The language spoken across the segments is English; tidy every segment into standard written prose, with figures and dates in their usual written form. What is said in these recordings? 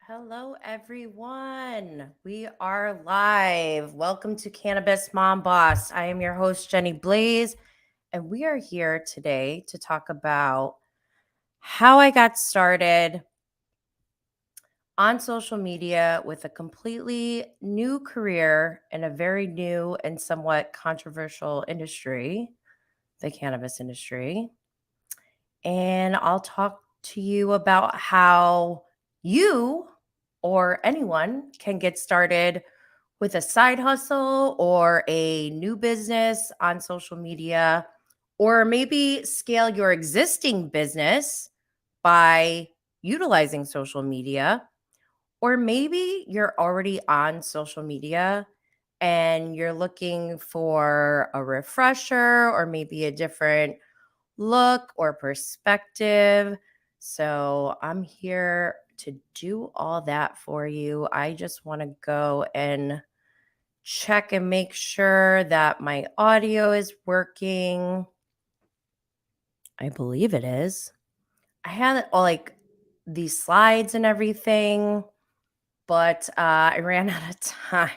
Hello, everyone. We are live. Welcome to Cannabis Mom Boss. I am your host, Jenny Blaze, and we are here today to talk about how I got started on social media with a completely new career in a very new and somewhat controversial industry, the cannabis industry. And I'll talk to you about how you or anyone can get started with a side hustle or a new business on social media, or maybe scale your existing business by utilizing social media, or maybe you're already on social media and you're looking for a refresher or maybe a different look or perspective. So I'm here to do all that for you. I just want to go and check and make sure that my audio is working. I believe it is. I had all like these slides and everything, but I ran out of time.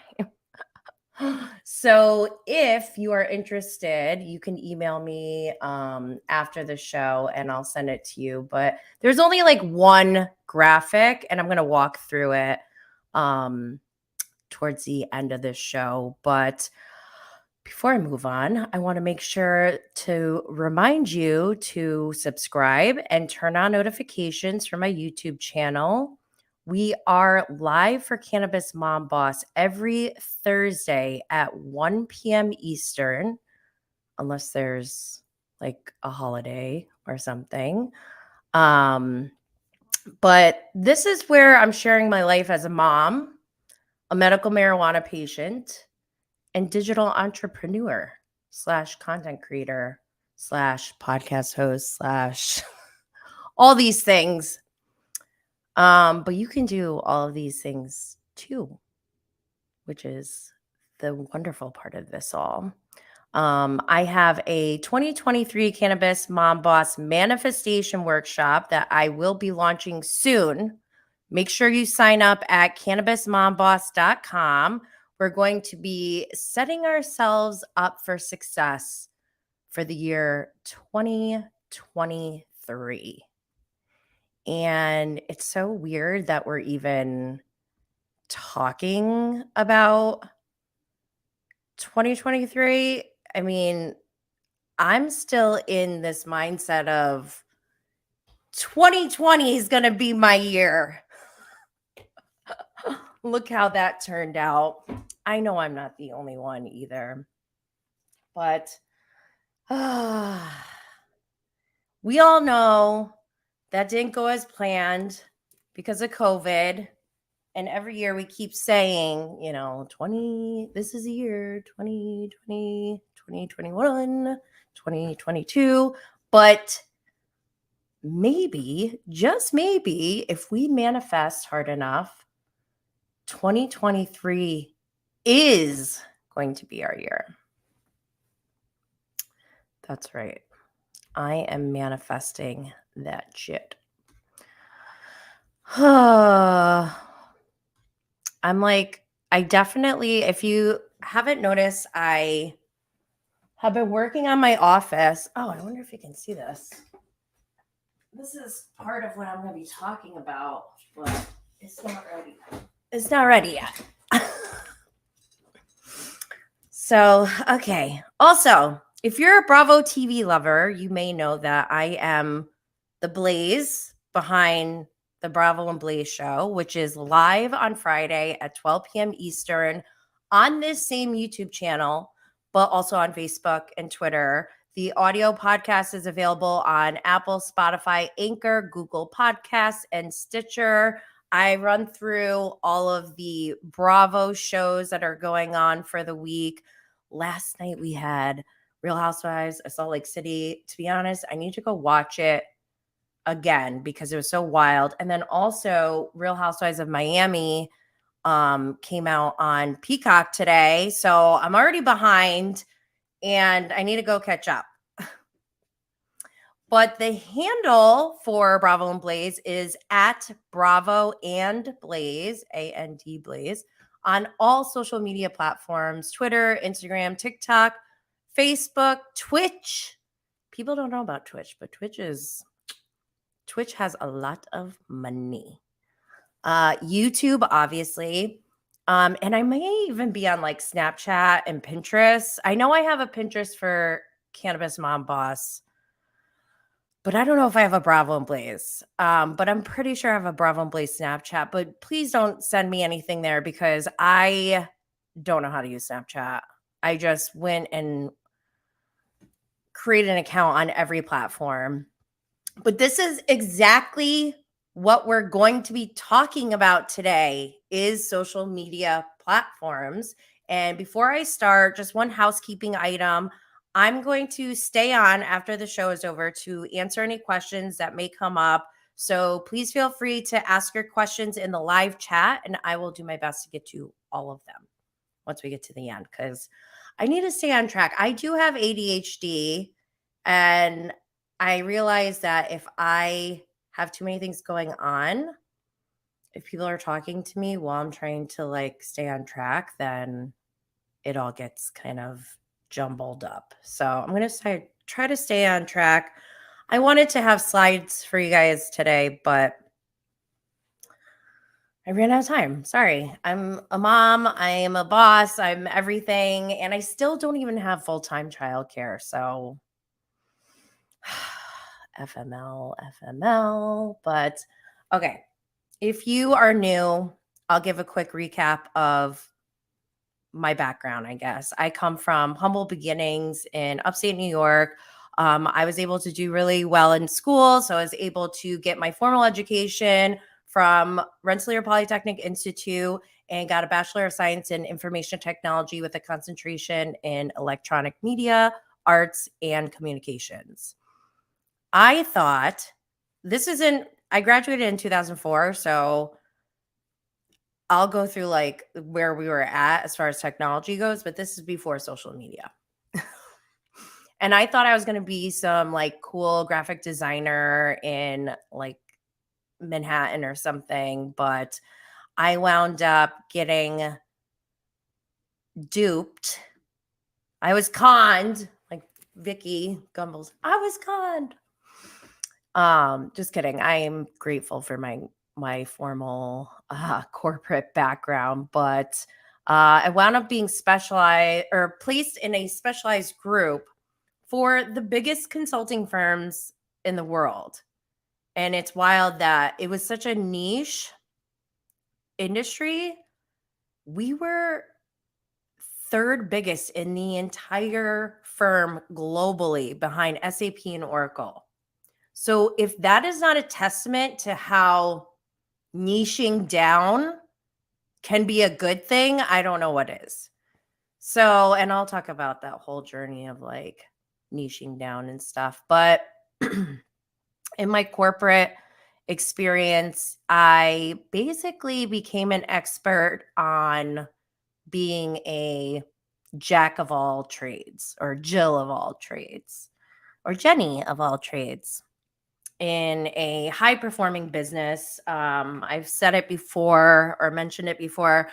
So if you are interested, you can email me after the show and I'll send it to you. But there's only like one graphic and I'm going to walk through it towards the end of this show. But before I move on, I want to make sure to remind you to subscribe and turn on notifications for my YouTube channel. We are live for Cannabis Mom Boss every Thursday at 1 p.m. Eastern, unless there's like a holiday or something. But this is where I'm sharing my life as a mom, a medical marijuana patient, and digital entrepreneur / content creator / podcast host / all these things. But you can do all of these things too, which is the wonderful part of this all. I have a 2023 Cannabis Mom Boss Manifestation Workshop that I will be launching soon. Make sure you sign up at cannabismomboss.com. We're going to be setting ourselves up for success for the year 2023. And it's so weird that we're even talking about 2023. I mean, I'm still in this mindset of 2020 is going to be my year. Look how that turned out. I know I'm not the only one either. But we all know that didn't go as planned because of COVID. And every year we keep saying, this is the year 2020, 2021, 2022. But maybe, just maybe, if we manifest hard enough, 2023 is going to be our year. That's right. I am manifesting that shit. I'm like, I definitely, if you haven't noticed, I have been working on my office. Oh, I wonder if you can see this. This is part of what I'm going to be talking about, but it's not ready. It's not ready yet. So, okay. Also, if you're a Bravo TV lover, you may know that I am the Blaze behind the Bravo and Blaze show, which is live on Friday at 12 p.m. Eastern on this same YouTube channel, but also on Facebook and Twitter. The audio podcast is available on Apple, Spotify, Anchor, Google Podcasts, and Stitcher. I run through all of the Bravo shows that are going on for the week. Last night we had Real Housewives of Salt Lake City. To be honest, I need to go watch it again because it was so wild. And then also Real Housewives of Miami came out on Peacock today. So I'm already behind and I need to go catch up. But the handle for Bravo and Blaze is at Bravo and Blaze, AND Blaze, on all social media platforms: Twitter, Instagram, TikTok, Facebook, Twitch. People don't know about Twitch, but Twitch has a lot of money. YouTube, obviously. And I may even be on like Snapchat and Pinterest. I know I have a Pinterest for Cannabis Mom Boss, but I don't know if I have a Bravo and Blaze. But I'm pretty sure I have a Bravo and Blaze Snapchat. But please don't send me anything there because I don't know how to use Snapchat. I just went and created an account on every platform. But this is exactly what we're going to be talking about today is social media platforms. And before I start, just one housekeeping item. I'm going to stay on after the show is over to answer any questions that may come up. So please feel free to ask your questions in the live chat, and I will do my best to get to all of them once we get to the end, because I need to stay on track. I do have ADHD, and I realize that if I have too many things going on, if people are talking to me while I'm trying to like stay on track, then it all gets kind of jumbled up. So I'm going to try to stay on track. I wanted to have slides for you guys today, but I ran out of time. Sorry. I'm a mom. I am a boss. I'm everything. And I still don't even have full-time childcare. So FML. But okay. If you are new, I'll give a quick recap of my background, I guess. I come from humble beginnings in upstate New York. I was able to do really well in school. So I was able to get my formal education from Rensselaer Polytechnic Institute and got a Bachelor of Science in Information Technology with a concentration in electronic media, arts, and communications. I thought I graduated in 2004, so I'll go through like where we were at as far as technology goes, but this is before social media. And I thought I was going to be some like cool graphic designer in like Manhattan or something, but I wound up getting duped. I was conned, like Vicky Gumbles. I was conned. Just kidding. I am grateful for my formal corporate background, but I wound up being specialized or placed in a specialized group for the biggest consulting firms in the world. And it's wild that it was such a niche industry. We were third biggest in the entire firm globally behind SAP and Oracle. So if that is not a testament to how niching down can be a good thing, I don't know what is. So, and I'll talk about that whole journey of like niching down and stuff. But in my corporate experience, I basically became an expert on being a jack of all trades, or Jill of all trades, or Jenny of all trades in a high performing business. I've said it before or mentioned it before.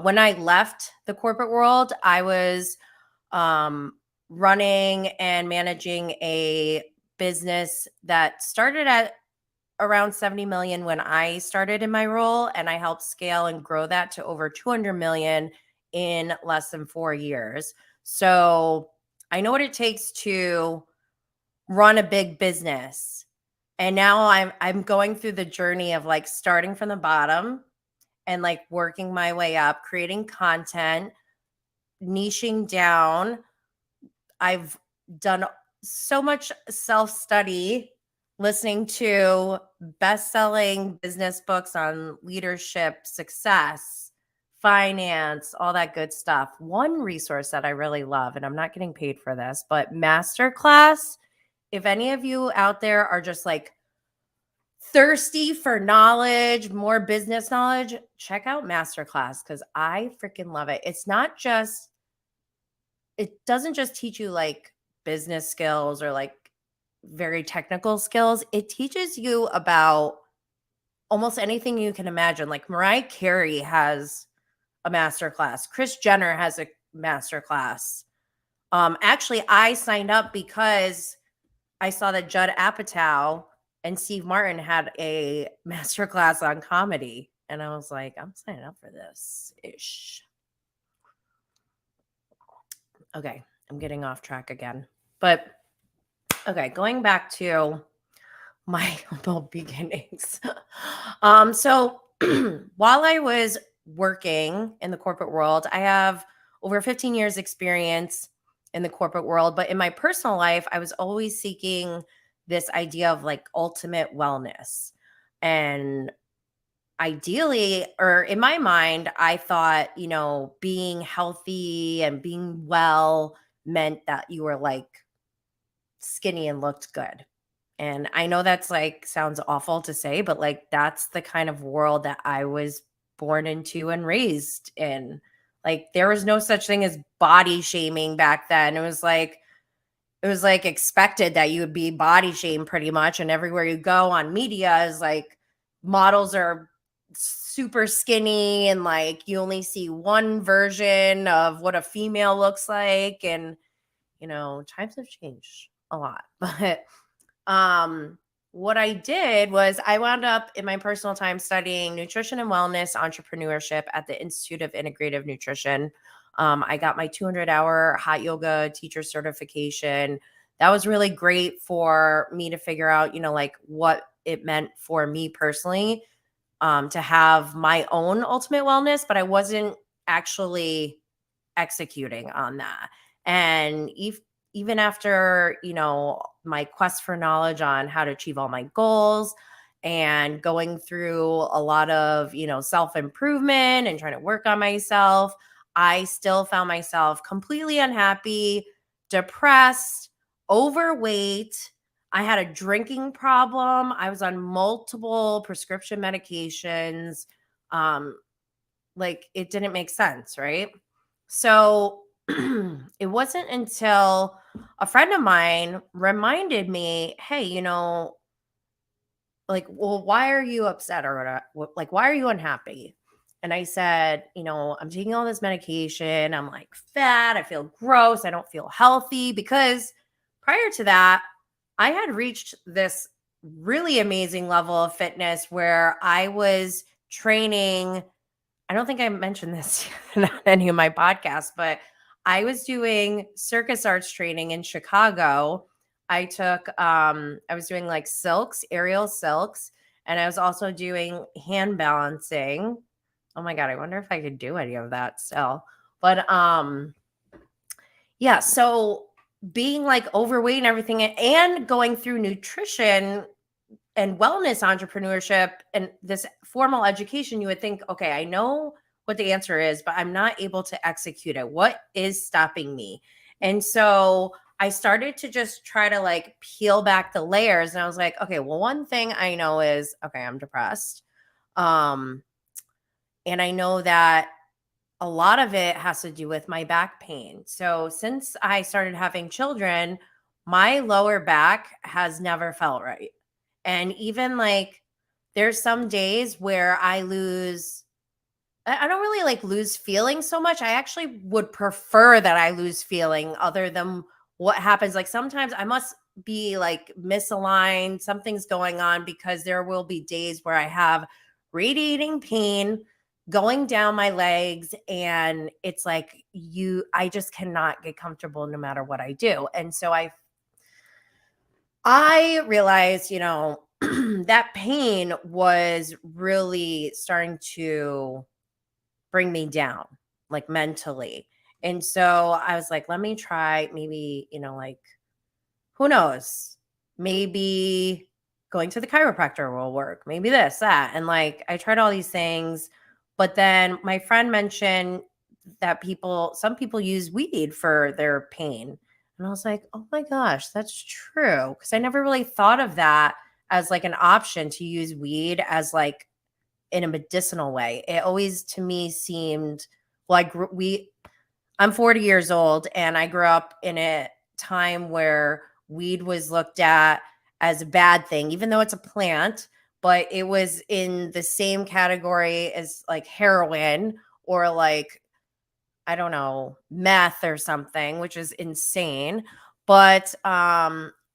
When I left the corporate world, I was running and managing a business that started at around 70 million when I started in my role, and I helped scale and grow that to over 200 million in less than 4 years. So I know what it takes to run a big business. And now I'm going through the journey of like starting from the bottom and like working my way up, creating content, niching down. I've done so much self-study, listening to best-selling business books on leadership, success, finance, all that good stuff. One resource that I really love, and I'm not getting paid for this, but Masterclass. If any of you out there are just like thirsty for knowledge, more business knowledge, check out Masterclass because I freaking love it. It doesn't just teach you like business skills or like very technical skills. It teaches you about almost anything you can imagine. Like Mariah Carey has a master class. Kris Jenner has a master class. Actually, I signed up because I saw that Judd Apatow and Steve Martin had a master class on comedy. And I was like, I'm signing up for this ish. Okay, I'm getting off track again. But okay, going back to my humble beginnings. So while I was working in the corporate world, I have over 15 years experience in the corporate world, but in my personal life, I was always seeking this idea of like ultimate wellness. And ideally, or in my mind, I thought, being healthy and being well meant that you were like skinny and looked good. And I know that's like sounds awful to say, but like that's the kind of world that I was born into and raised in. Like there was no such thing as body shaming back then. It was like expected that you would be body shamed pretty much. And everywhere you go on media is like models are super skinny and like you only see one version of what a female looks like. And, times have changed a lot. But what I did was I wound up in my personal time studying nutrition and wellness entrepreneurship at the Institute of Integrative Nutrition. I got my 200-hour hot yoga teacher certification. That was really great for me to figure out, like what it meant for me personally, to have my own ultimate wellness, but I wasn't actually executing on that. And even after, my quest for knowledge on how to achieve all my goals and going through a lot of, self-improvement and trying to work on myself, I still found myself completely unhappy, depressed, overweight. I had a drinking problem. I was on multiple prescription medications. Like it didn't make sense, right? So it wasn't until a friend of mine reminded me, hey, like, well, why are you upset or like, why are you unhappy? And I said, I'm taking all this medication. I'm like fat. I feel gross. I don't feel healthy because prior to that, I had reached this really amazing level of fitness where I was training. I don't think I mentioned this on any of my podcasts, but I was doing circus arts training in Chicago. I was doing like silks, aerial silks, and I was also doing hand balancing. Oh my God, I wonder if I could do any of that still. But yeah, so being like overweight and everything and going through nutrition and wellness entrepreneurship and this formal education, you would think, okay, I know what the answer is, but I'm not able to execute it. What is stopping me? And so I started to just try to like peel back the layers. And I was like, okay, well, one thing I know is, okay, I'm depressed. And I know that a lot of it has to do with my back pain. So since I started having children, my lower back has never felt right. And even like there's some days where I don't really like lose feeling so much. I actually would prefer that I lose feeling other than what happens. Like sometimes I must be like misaligned, something's going on because there will be days where I have radiating pain going down my legs and it's like I just cannot get comfortable no matter what I do. And so I realized, that pain was really starting to bring me down, like mentally. And so I was like, let me try maybe, like, who knows? Maybe going to the chiropractor will work. Maybe this, that. And like, I tried all these things. But then my friend mentioned that some people use weed for their pain. And I was like, oh my gosh, that's true. Cause I never really thought of that as like an option to use weed as like in a medicinal way. It always to me seemed like I'm 40 years old and I grew up in a time where weed was looked at as a bad thing, even though it's a plant, but it was in the same category as like heroin or like, I don't know, meth or something, which is insane. But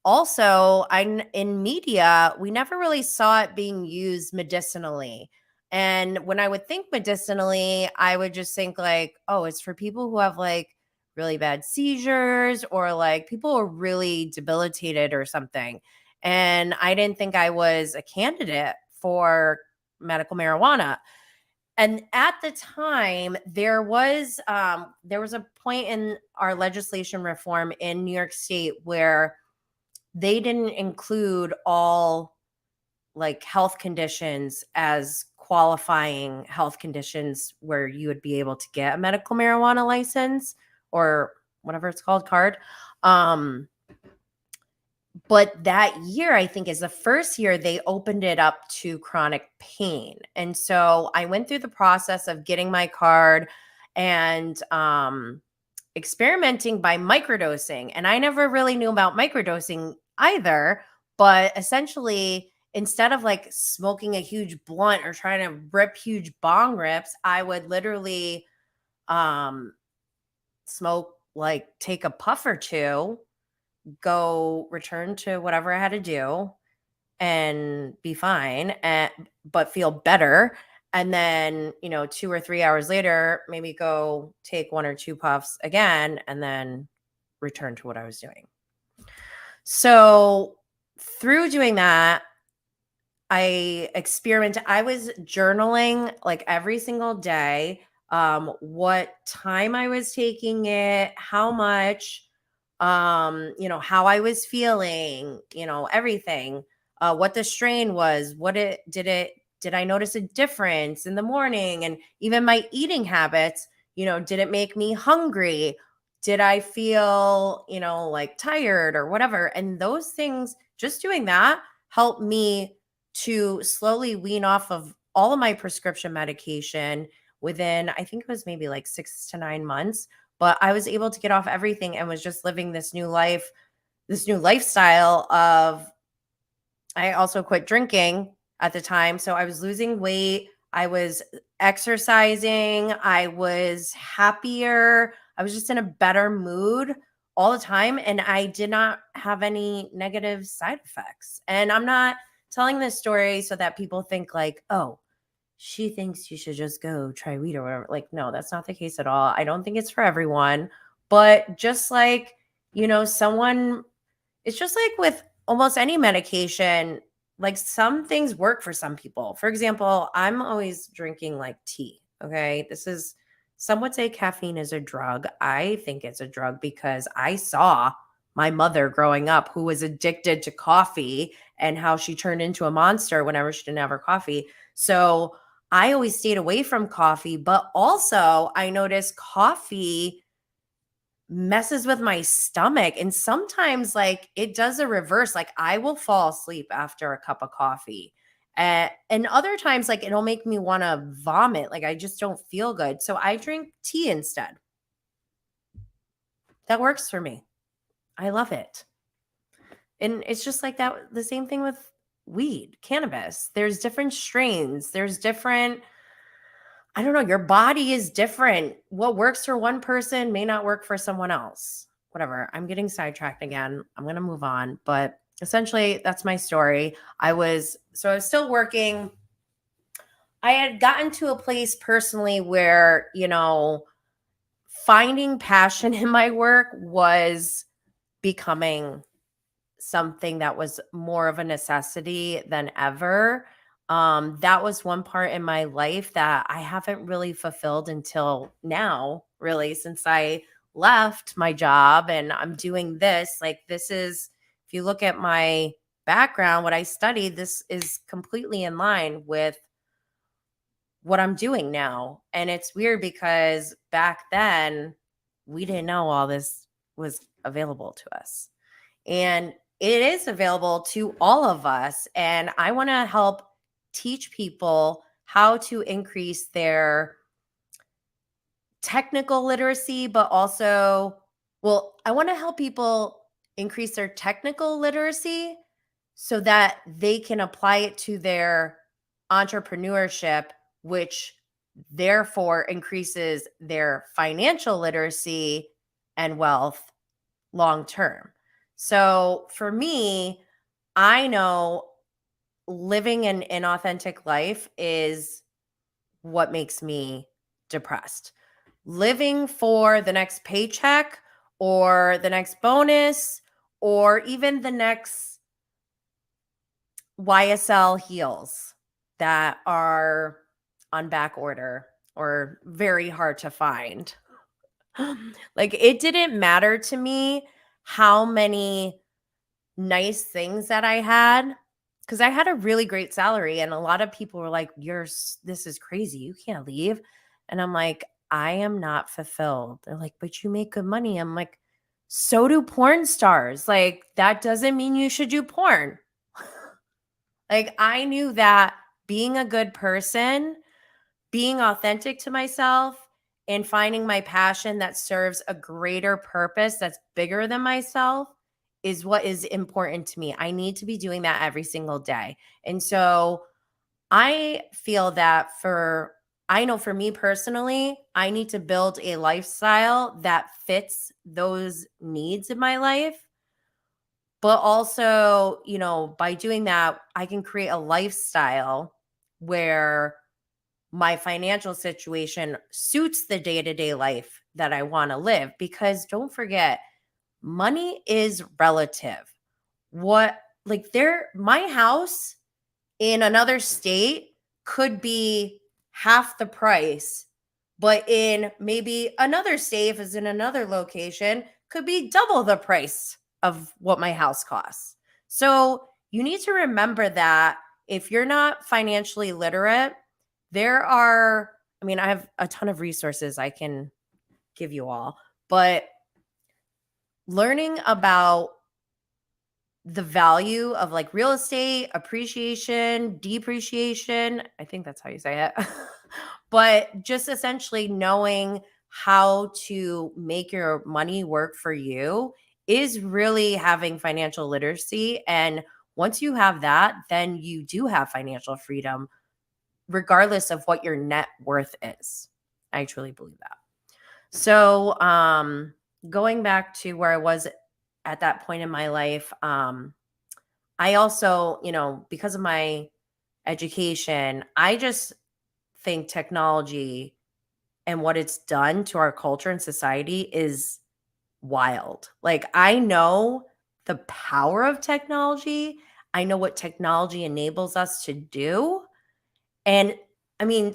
also, in media, we never really saw it being used medicinally. And when I would think medicinally, I would just think like, oh, it's for people who have like really bad seizures or like people who are really debilitated or something. And I didn't think I was a candidate for medical marijuana. And at the time, there was a point in our legislation reform in New York State where they didn't include all like health conditions as qualifying health conditions where you would be able to get a medical marijuana license or whatever it's called, card. Um, but that year, I think, is the first year they opened it up to chronic pain. And so I went through the process of getting my card and experimenting by microdosing. And I never really knew about microdosing either. But essentially, instead of like smoking a huge blunt or trying to rip huge bong rips, I would literally um, smoke, like take a puff or two, go return to whatever I had to do and be fine but feel better. And then, 2 or 3 hours later, maybe go take one or two puffs again and then return to what I was doing. So through doing that, I was journaling like every single day, what time I was taking it, how much, how I was feeling, everything, what the strain was, did I notice a difference in the morning, and even my eating habits, did it make me hungry? Did I feel, like tired or whatever? And those things, just doing that helped me to slowly wean off of all of my prescription medication within, I think it was maybe like 6 to 9 months. But I was able to get off everything and was just living this new life, this new lifestyle of, I also quit drinking at the time. So I was losing weight. I was exercising. I was happier. I was just in a better mood all the time. And I did not have any negative side effects. And I'm not telling this story so that people think like, oh, she thinks you should just go try weed or whatever. Like, no, that's not the case at all. I don't think it's for everyone. But just like, someone, it's just like with almost any medication, like some things work for some people. For example, I'm always drinking like tea. Okay. Some would say caffeine is a drug. I think it's a drug because I saw my mother growing up who was addicted to coffee and how she turned into a monster whenever she didn't have her coffee. So I always stayed away from coffee, but also I noticed coffee messes with my stomach. And sometimes, like, it does a reverse. Like, I will fall asleep after a cup of coffee. And other times, like, it'll make me want to vomit. Like, I just don't feel good. So I drink tea instead. That works for me. I love it. And it's just like that. The same thing with weed, cannabis. There's different strains, there's different, I don't know, your body is different. What works for one person may not work for someone else. Whatever. I'm getting sidetracked again. I'm going to move on. But essentially, that's my story. I was still working. I had gotten to a place personally where, finding passion in my work was becoming something that was more of a necessity than ever. That was one part in my life that I haven't really fulfilled until now, really, since I left my job and I'm doing this. Like, this is, if you look at my background, what I studied, this is completely in line with what I'm doing now. And it's weird because back then we didn't know all this was available to us. And it is available to all of us. And I want to help teach people how to increase their technical literacy, but also, well, I want to help people increase their technical literacy so that they can apply it to their entrepreneurship, which therefore increases their financial literacy and wealth long term. So for me, I know living an inauthentic life is what makes me depressed. Living for the next paycheck or the next bonus or even the next YSL heels that are on back order or very hard to find. Like, it didn't matter to me how many nice things that I had, because I had a really great salary and a lot of people were like, this is crazy, you can't leave. And I'm like, I am not fulfilled. They're like, but you make good money. I'm like, so do porn stars. Like, that doesn't mean you should do porn. Like, I knew that being a good person, being authentic to myself, and finding my passion that serves a greater purpose that's bigger than myself is what is important to me. I need to be doing that every single day. And so I feel that I know for me personally, I need to build a lifestyle that fits those needs in my life. But also, by doing that, I can create a lifestyle where my financial situation suits the day-to-day life that I want to live. Because don't forget, money is relative. My house in another state could be half the price, but in maybe another state, if it's in another location, could be double the price of what my house costs. So you need to remember that if you're not financially literate, I have a ton of resources I can give you all, but learning about the value of like real estate, appreciation, depreciation, I think that's how you say it. But just essentially knowing how to make your money work for you is really having financial literacy. And once you have that, then you do have financial freedom, regardless of what your net worth is. I truly believe that. So, going back to where I was at that point in my life, I also, because of my education, I just think technology and what it's done to our culture and society is wild. Like, I know the power of technology. I know what technology enables us to do. And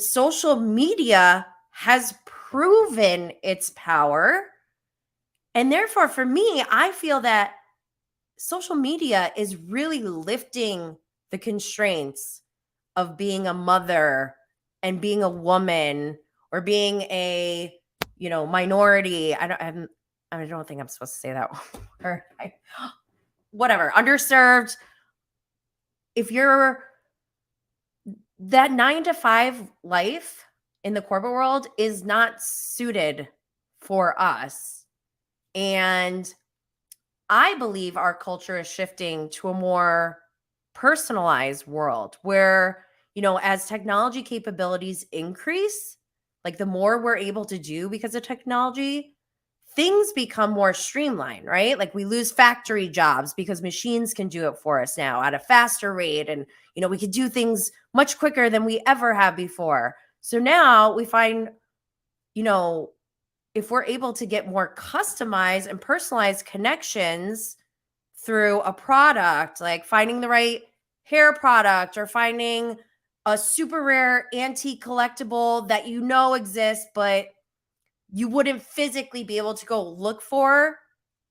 social media has proven its power. And therefore, for me, I feel that social media is really lifting the constraints of being a mother and being a woman or being a, minority. I don't think I'm supposed to say that word. Whatever, underserved. If you're that 9 to 5 life in the corporate world is not suited for us. And I believe our culture is shifting to a more personalized world where, as technology capabilities increase, like the more we're able to do because of technology, things become more streamlined, right? Like we lose factory jobs because machines can do it for us now at a faster rate. And, we can do things much quicker than we ever have before. So now we find, if we're able to get more customized and personalized connections through a product, like finding the right hair product or finding a super rare antique collectible that exists, but you wouldn't physically be able to go look for,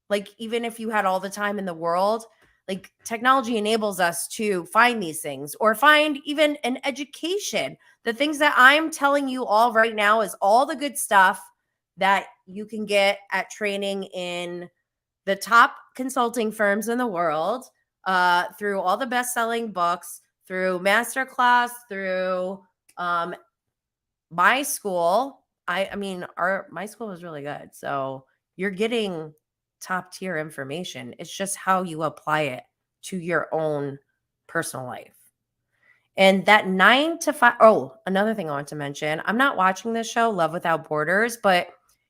like even if you had all the time in the world, like technology enables us to find these things or find even an education. The things that I'm telling you all right now is all the good stuff that you can get at training in the top consulting firms in the world, through all the best-selling books, through masterclass, through my school. My school was really good. So you're getting top tier information. It's just how you apply it to your own personal life. And that 9 to 5, oh, another thing I want to mention, I'm not watching this show, Love Without Borders, but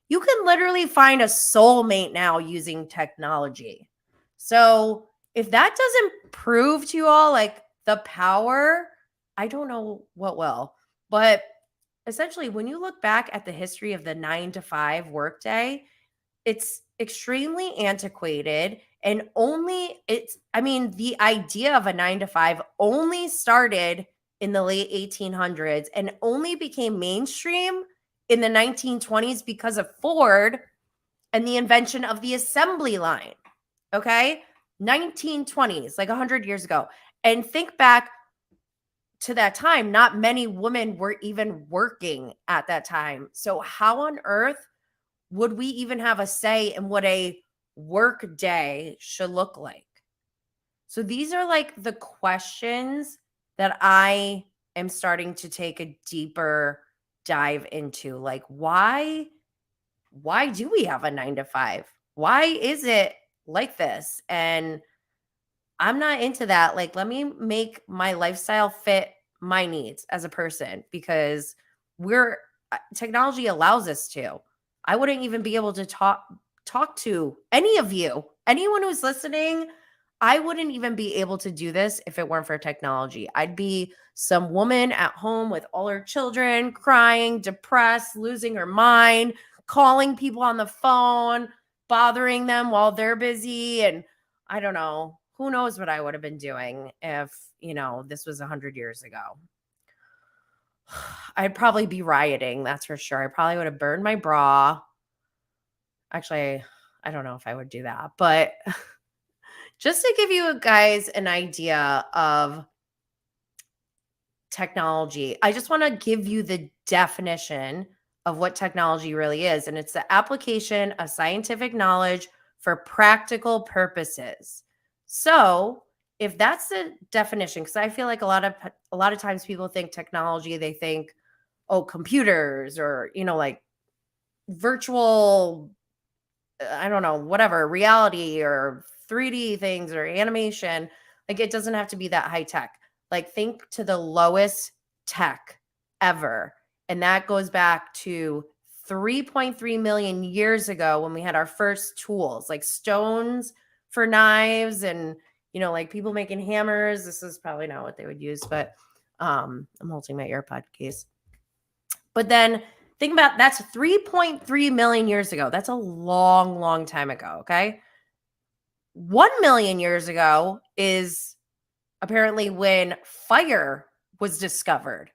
you can literally find a soulmate now using technology. So if that doesn't prove to you all like the power, I don't know what will. But essentially, when you look back at the history of the 9 to 5 workday, it's extremely antiquated and the idea of a 9 to 5 only started in the late 1800s and only became mainstream in the 1920s because of Ford and the invention of the assembly line. Okay? 1920s, like 100 years ago. And think back to that time, not many women were even working at that time. So how on earth would we even have a say in what a work day should look like? So these are like the questions that I am starting to take a deeper dive into. Like why do we have a 9 to 5? Why is it like this? And I'm not into that. Like, let me make my lifestyle fit my needs as a person because technology allows us to. I wouldn't even be able to talk to any of you, anyone who's listening. I wouldn't even be able to do this if it weren't for technology. I'd be some woman at home with all her children, crying, depressed, losing her mind, calling people on the phone, bothering them while they're busy. And I don't know. Who knows what I would have been doing if, this was 100 years ago. I'd probably be rioting, that's for sure. I probably would have burned my bra. Actually, I don't know if I would do that, but just to give you guys an idea of technology, I just want to give you the definition of what technology really is. And it's the application of scientific knowledge for practical purposes. So if that's the definition, because I feel like a lot of times people think technology, they think, oh, computers or, like virtual, I don't know, whatever, reality or 3D things or animation. Like it doesn't have to be that high tech. Like think to the lowest tech ever. And that goes back to 3.3 million years ago when we had our first tools, like stones for knives and, like people making hammers. This is probably not what they would use, but I'm holding my AirPod case. But then think about that's 3.3 million years ago. That's a long, long time ago. Okay. 1 million years ago is apparently when fire was discovered.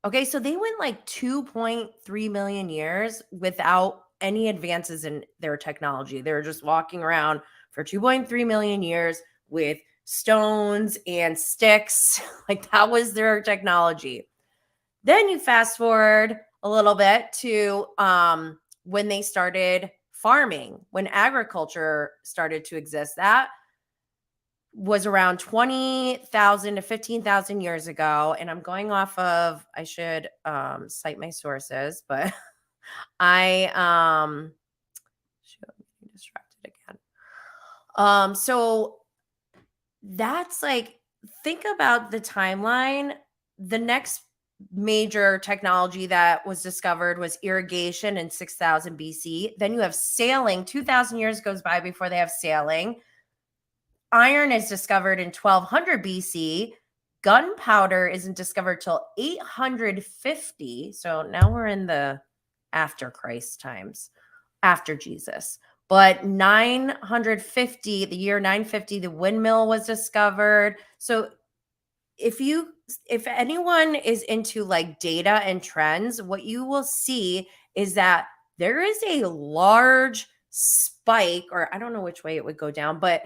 Okay. So they went like 2.3 million years without any advances in their technology. They were just walking around for 2.3 million years with stones and sticks. Like that was their technology. Then you fast forward a little bit to when they started farming, when agriculture started to exist. That was around 20,000 to 15,000 years ago. And I'm going off of, I should cite my sources, but I'm distracted again. So that's like, think about the timeline. The next major technology that was discovered was irrigation in 6000 BC. Then you have sailing. 2000 years goes by before they have sailing. Iron is discovered in 1200 BC. Gunpowder isn't discovered till 850. So now we're in the after Christ times, after Jesus. But 950, the year 950, the windmill was discovered. So if anyone is into like data and trends, what you will see is that there is a large spike, or I don't know which way it would go down, but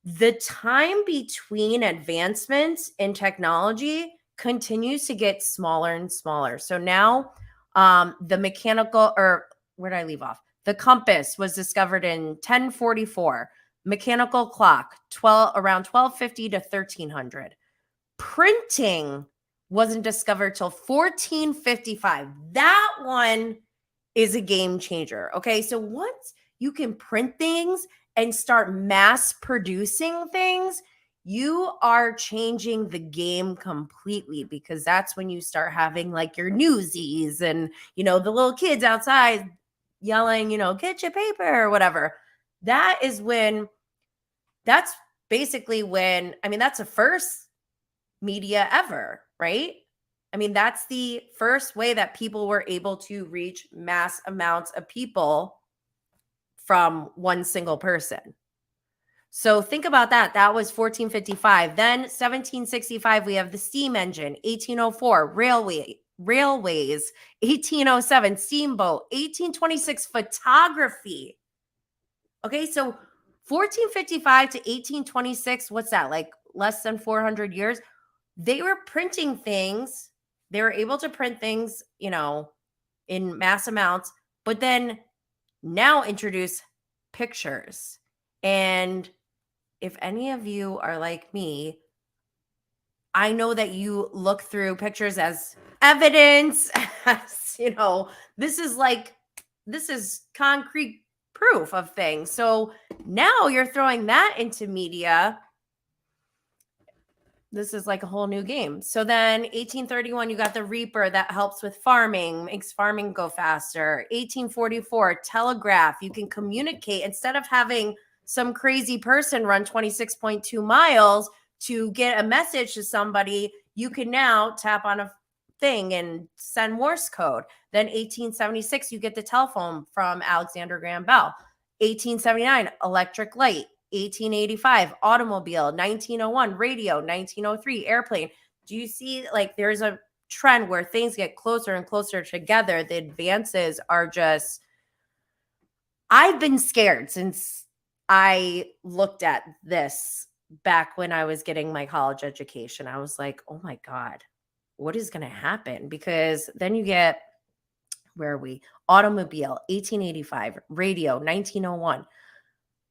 the time between advancements in technology continues to get smaller and smaller. So now the mechanical, or where did I leave off? The compass was discovered in 1044. Mechanical clock, around 1250 to 1300. Printing wasn't discovered till 1455. That one is a game changer. Okay. So once you can print things and start mass producing things, you are changing the game completely, because that's when you start having like your newsies and, the little kids outside yelling, get your paper or whatever. That is when, that's basically when, that's the first media ever, right? That's the first way that people were able to reach mass amounts of people from one single person. So think about that. That was 1455. Then 1765, we have the steam engine. 1804, railways. 1807, steamboat. 1826, photography. Okay, so 1455 to 1826, what's that, like less than 400 years? They were printing things. They were able to print things, in mass amounts, but then now introduce pictures. And if any of you are like me, I know that you look through pictures as evidence, as, this is concrete proof of things. So now you're throwing that into media. This is like a whole new game. So then 1831, you got the reaper that helps with farming, makes farming go faster. 1844, telegraph. You can communicate instead of having some crazy person run 26.2 miles to get a message to somebody. You can now tap on a thing and send Morse code. Then 1876, you get the telephone from Alexander Graham Bell. 1879, electric light. 1885, automobile. 1901, radio. 1903, airplane. Do you see, like, there's a trend where things get closer and closer together? The advances are just, I've been scared since I looked at this back when I was getting my college education. I was like, oh my God, what is going to happen? Because then you get, where are we? Automobile, 1885, radio, 1901.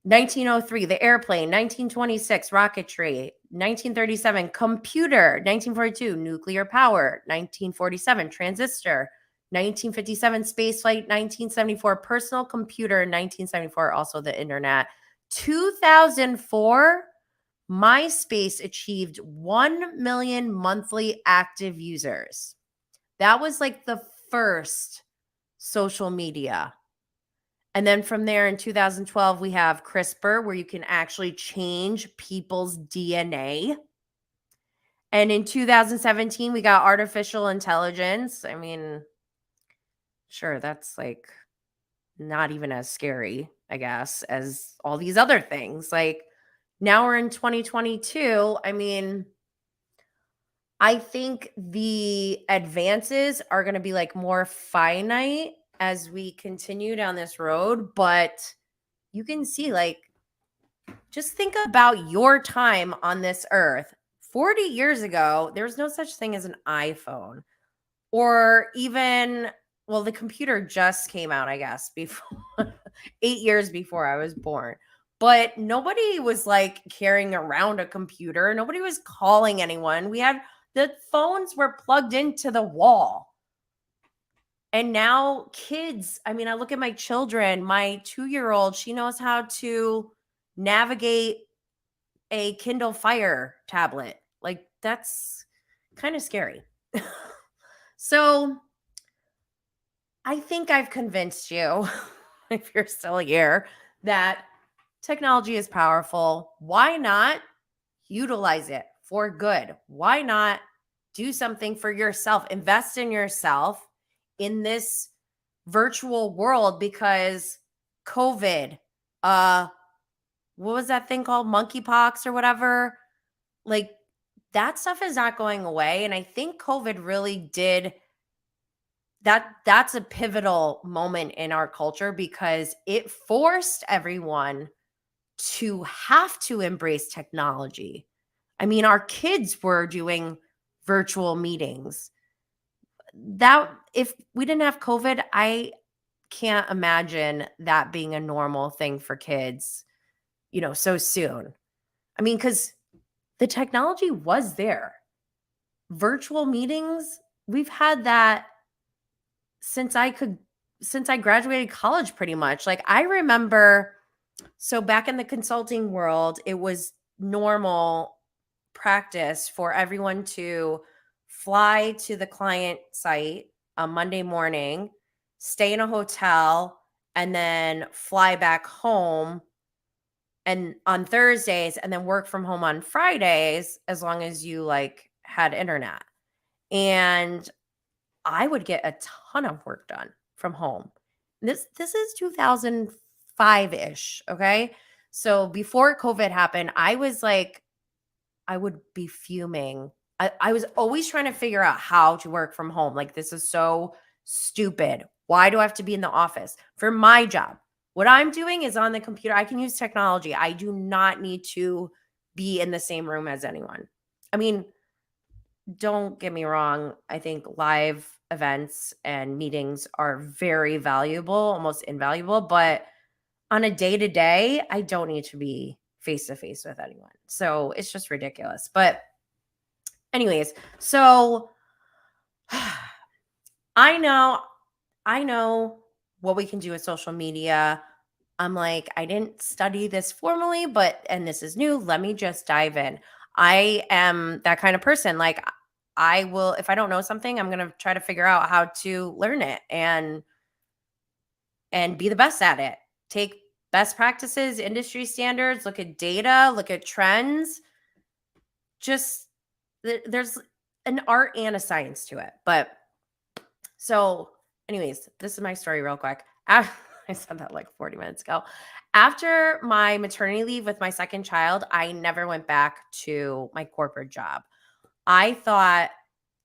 1903, the airplane. 1926, rocketry. 1937, computer. 1942, nuclear power. 1947, transistor. 1957, spaceflight. 1974, personal computer. 1974, also the internet. 2004, MySpace achieved 1 million monthly active users. That was like the first social media. And then from there in 2012, we have CRISPR, where you can actually change people's DNA. And in 2017, we got artificial intelligence. Sure, that's like not even as scary, I guess, as all these other things. Like, now we're in 2022. I think the advances are going to be like more finite as we continue down this road, but you can see, like, just think about your time on this earth. 40 years ago, there was no such thing as an iPhone, or even, well, the computer just came out, I guess, before 8 years before I was born. But nobody was like carrying around a computer. Nobody was calling anyone. The phones were plugged into the wall. And now kids, I look at my children. My 2-year-old, she knows how to navigate a Kindle Fire tablet. Like, that's kind of scary. So I think I've convinced you, if you're still here, that technology is powerful. Why not utilize it for good? Why not do something for yourself? Invest in yourself in this virtual world, because COVID, what was that thing called? Monkeypox or whatever? Like, that stuff is not going away. And I think COVID really did that. That's a pivotal moment in our culture, because it forced everyone to have to embrace technology. Our kids were doing virtual meetings. That, if we didn't have COVID, I can't imagine that being a normal thing for kids, so soon. Because the technology was there. Virtual meetings, we've had that since I graduated college, pretty much. Like, I remember So back in the consulting world, it was normal practice for everyone to fly to the client site on Monday morning, stay in a hotel, and then fly back home and on Thursdays and then work from home on Fridays as long as you like had internet. And I would get a ton of work done from home. This is 2005-ish, okay? So before COVID happened, I was like I would be fuming. I was always trying to figure out how to work from home. Like, this is so stupid. Why do I have to be in the office for my job? What I'm doing is on the computer. I can use technology. I do not need to be in the same room as anyone. I mean, don't get me wrong. I think live events and meetings are very valuable, almost invaluable, but on a day to day, I don't need to be face to face with anyone. So it's just ridiculous. But, anyways, so I know, I know what we can do with social media. I'm like, I didn't study this formally, and this is new. Let me just dive in. I am that kind of person. Like, I will, if I don't know something, I'm going to try to figure out how to learn it and be the best at it. Take best practices, industry standards, look at data, look at trends. Just there's an art and a science to it. But so, anyways, this is my story real quick. I said that like 40 minutes ago. After my maternity leave with my second child, I never went back to my corporate job. I thought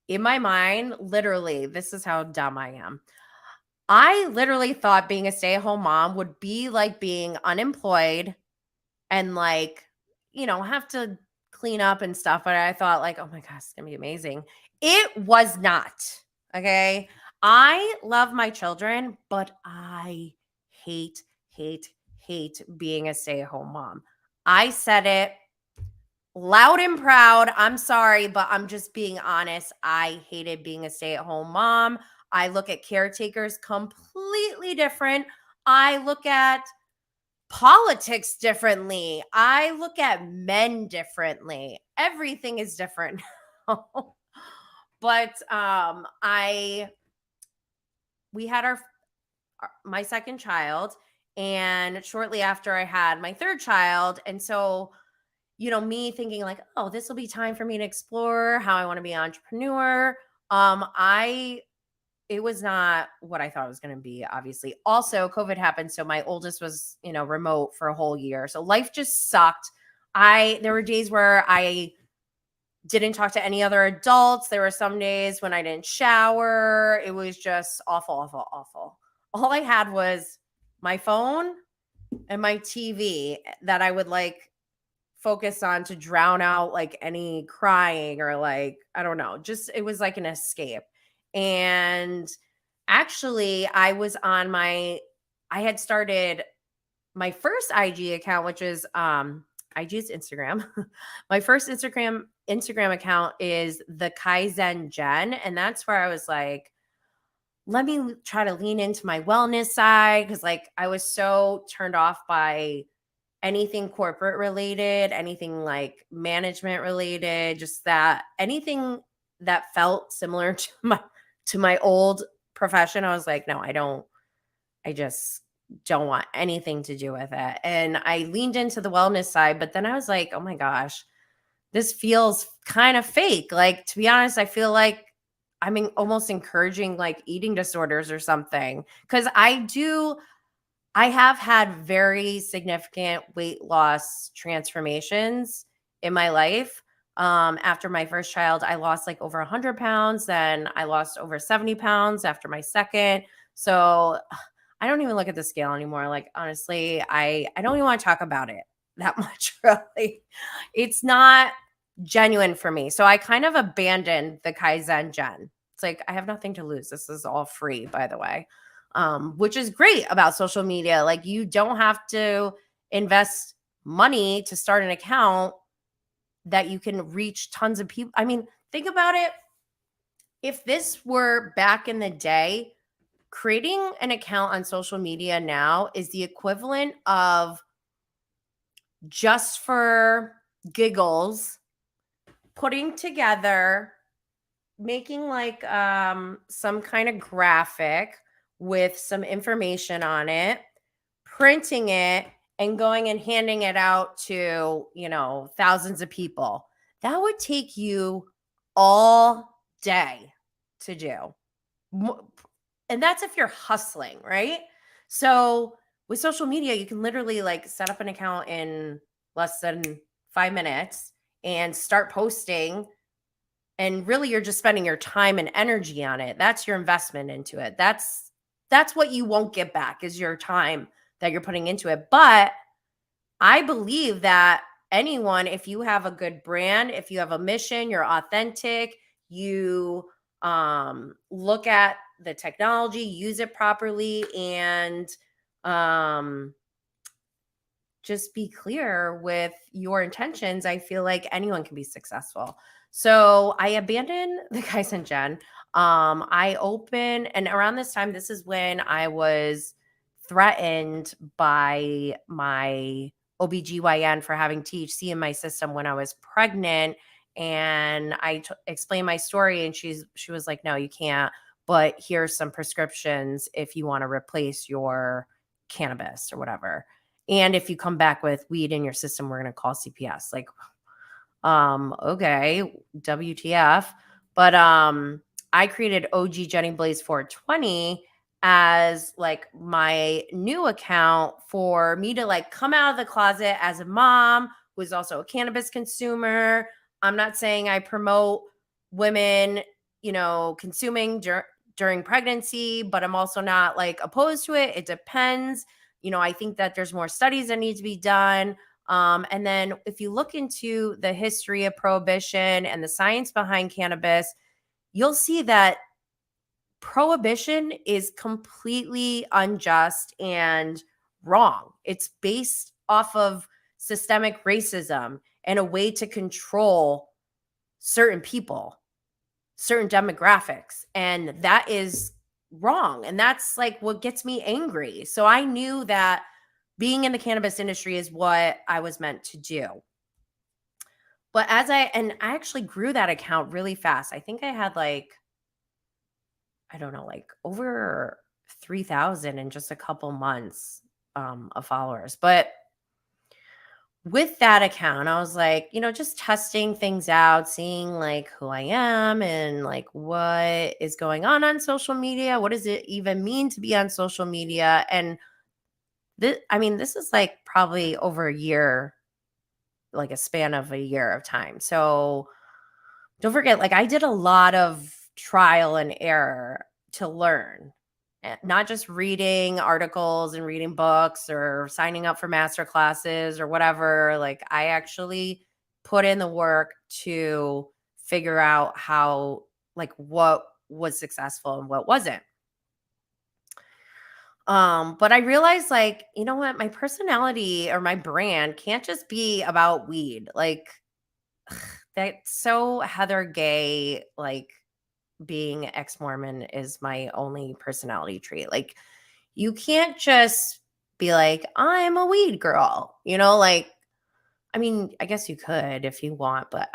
in my mind, literally, this is how dumb I am. I literally thought being a stay-at-home mom would be like being unemployed and like, have to clean up and stuff. But I thought like, oh my gosh, it's gonna be amazing. It was not. Okay. I love my children, but I hate, hate, hate being a stay-at-home mom. I said it loud and proud. I'm sorry, but I'm just being honest. I hated being a stay-at-home mom. I look at caretakers completely different. I look at politics differently. I look at men differently. Everything is different. But I we had my second child, and shortly after I had my third child, and so me thinking like, oh, this will be time for me to explore how I want to be an entrepreneur. I It was not what I thought it was going to be, obviously. Also, COVID happened, so my oldest was, remote for a whole year. So life just sucked. There were days where I didn't talk to any other adults. There were some days when I didn't shower. It was just awful, awful, awful. All I had was my phone and my TV that I would like focus on to drown out like any crying or like, I don't know, just it was like an escape. And actually, I had started my first IG account, which is IG is Instagram. My first Instagram account is the Kaizen Jen, and that's where I was like, let me try to lean into my wellness side because like I was so turned off by anything corporate related, anything like management related, just that anything that felt similar to my old profession. I was like, no, I just don't want anything to do with it. And I leaned into the wellness side, but then I was like, oh my gosh, this feels kind of fake. Like, to be honest, I feel like almost encouraging like eating disorders or something. Cause I have had very significant weight loss transformations in my life. After my first child, I lost like over 100 pounds. Then I lost over 70 pounds after my second. So I don't even look at the scale anymore. Like, honestly, I don't even want to talk about it that much, really. It's not genuine for me. So I kind of abandoned the Kaizen Jen. It's like, I have nothing to lose. This is all free, by the way, which is great about social media. Like, you don't have to invest money to start an account that you can reach tons of people. I mean, think about it. If this were back in the day, creating an account on social media now is the equivalent of just for giggles, putting together, making like some kind of graphic with some information on it, printing it, and going and handing it out to, thousands of people. That would take you all day to do. And that's if you're hustling, right? So with social media, you can literally like set up an account in less than 5 minutes and start posting. And really you're just spending your time and energy on it. That's your investment into it. That's what you won't get back is your time that you're putting into it. But I believe that anyone, if you have a good brand, if you have a mission, you're authentic, you look at the technology, use it properly, and just be clear with your intentions, I feel like anyone can be successful. So I abandoned the guys and Jen. I opened, and around this time, this is when I was threatened by my OBGYN for having THC in my system when I was pregnant. And I explained my story, and she was like, "No, you can't. But here's some prescriptions if you want to replace your cannabis or whatever. And if you come back with weed in your system, we're going to call CPS." Like, okay, WTF. But I created OG Jenny Blaze 420 as like my new account for me to like come out of the closet as a mom who is also a cannabis consumer. I'm not saying I promote women, consuming during pregnancy, but I'm also not like opposed to it. It depends. I think that there's more studies that need to be done. And then if you look into the history of prohibition and the science behind cannabis, you'll see that prohibition is completely unjust and wrong. It's based off of systemic racism and a way to control certain people, certain demographics. And that is wrong. And that's like what gets me angry. So I knew that being in the cannabis industry is what I was meant to do. But I actually grew that account really fast. I think I had like, I don't know, like over 3,000 in just a couple months of followers. But with that account, I was like, just testing things out, seeing like who I am and like what is going on social media. What does it even mean to be on social media? And this is like probably over a year, like a span of a year of time. So don't forget, like I did a lot of trial and error to learn, not just reading articles and reading books or signing up for master classes or whatever. Like I actually put in the work to figure out how, like what was successful and what wasn't. But I realized like, you know what, my personality or my brand can't just be about weed. Like that's so Heather Gay, like being ex-Mormon is my only personality trait. Like you can't just be like, I'm a weed girl, like, I mean, I guess you could if you want, but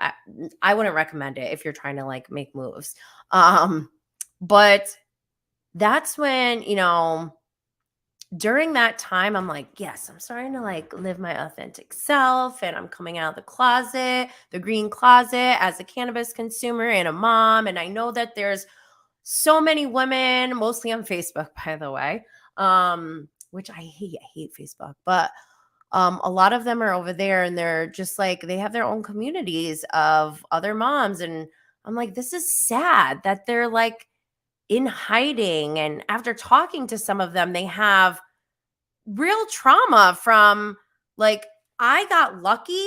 I wouldn't recommend it if you're trying to like make moves. But that's when, during that time, I'm like, yes, I'm starting to like live my authentic self and I'm coming out of the closet, the green closet as a cannabis consumer and a mom. And I know that there's so many women, mostly on Facebook, by the way, which I hate Facebook, but a lot of them are over there and they're just like, they have their own communities of other moms. And I'm like, this is sad that they're like in hiding. And after talking to some of them, they have real trauma from like, I got lucky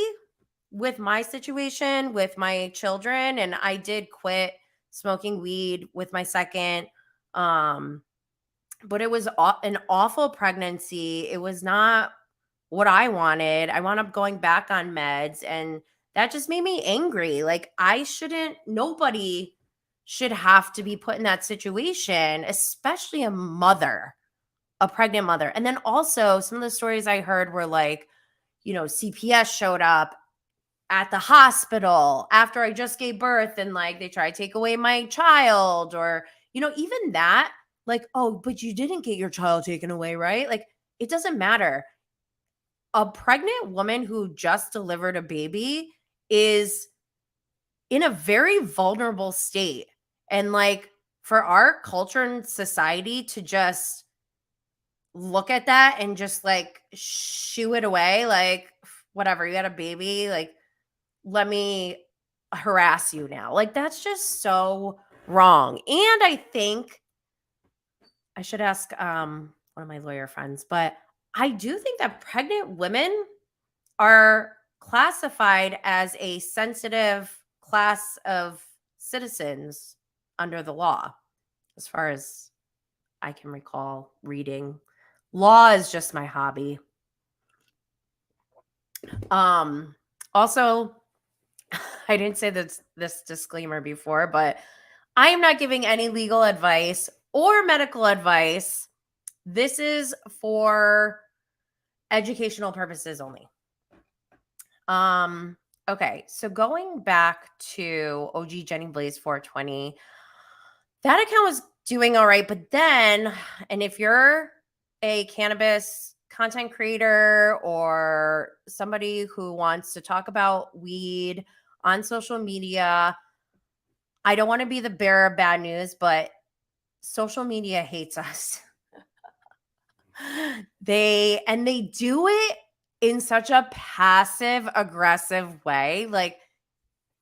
with my situation with my children and I did quit smoking weed with my second. But it was an awful pregnancy. It was not what I wanted. I wound up going back on meds and that just made me angry. Like nobody should have to be put in that situation, especially a pregnant mother. And then also some of the stories I heard were like, CPS showed up at the hospital after I just gave birth and like they try to take away my child, or, even that, like, oh, but you didn't get your child taken away, right? Like, it doesn't matter. A pregnant woman who just delivered a baby is in a very vulnerable state. And like, for our culture and society to just look at that and just like shoo it away, like, whatever, you had a baby, like, let me harass you now. Like, that's just so wrong. And I think I should ask one of my lawyer friends, but I do think that pregnant women are classified as a sensitive class of citizens under the law, as far as I can recall reading. Law is just my hobby. Also, I didn't say this disclaimer before, but I am not giving any legal advice or medical advice. This is for educational purposes only. Okay, so going back to OG Jenny Blaze 420, that account was doing all right, but then, and if you're a cannabis content creator or somebody who wants to talk about weed on social media, I don't want to be the bearer of bad news, but social media hates us. They do it in such a passive aggressive way, like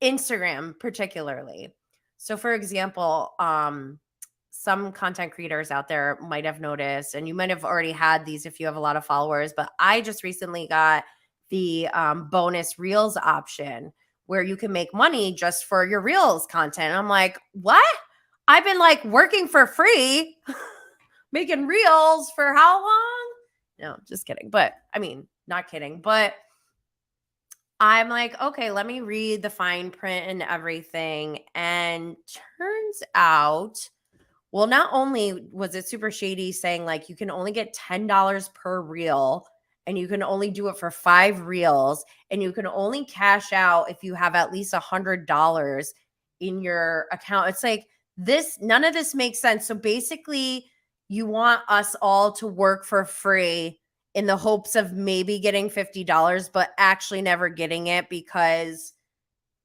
Instagram particularly. So for example, some content creators out there might have noticed, and you might have already had these if you have a lot of followers, but I just recently got the bonus reels option where you can make money just for your reels content. And I'm like, what? I've been like working for free, making reels for how long? No, just kidding. But I mean, not kidding, but I'm like, okay, let me read the fine print and everything. And turns out, well, not only was it super shady saying like you can only get $10 per reel and you can only do it for 5 reels and you can only cash out if you have at least $100 in your account. It's like none of this makes sense. So basically, you want us all to work for free in the hopes of maybe getting $50, but actually never getting it because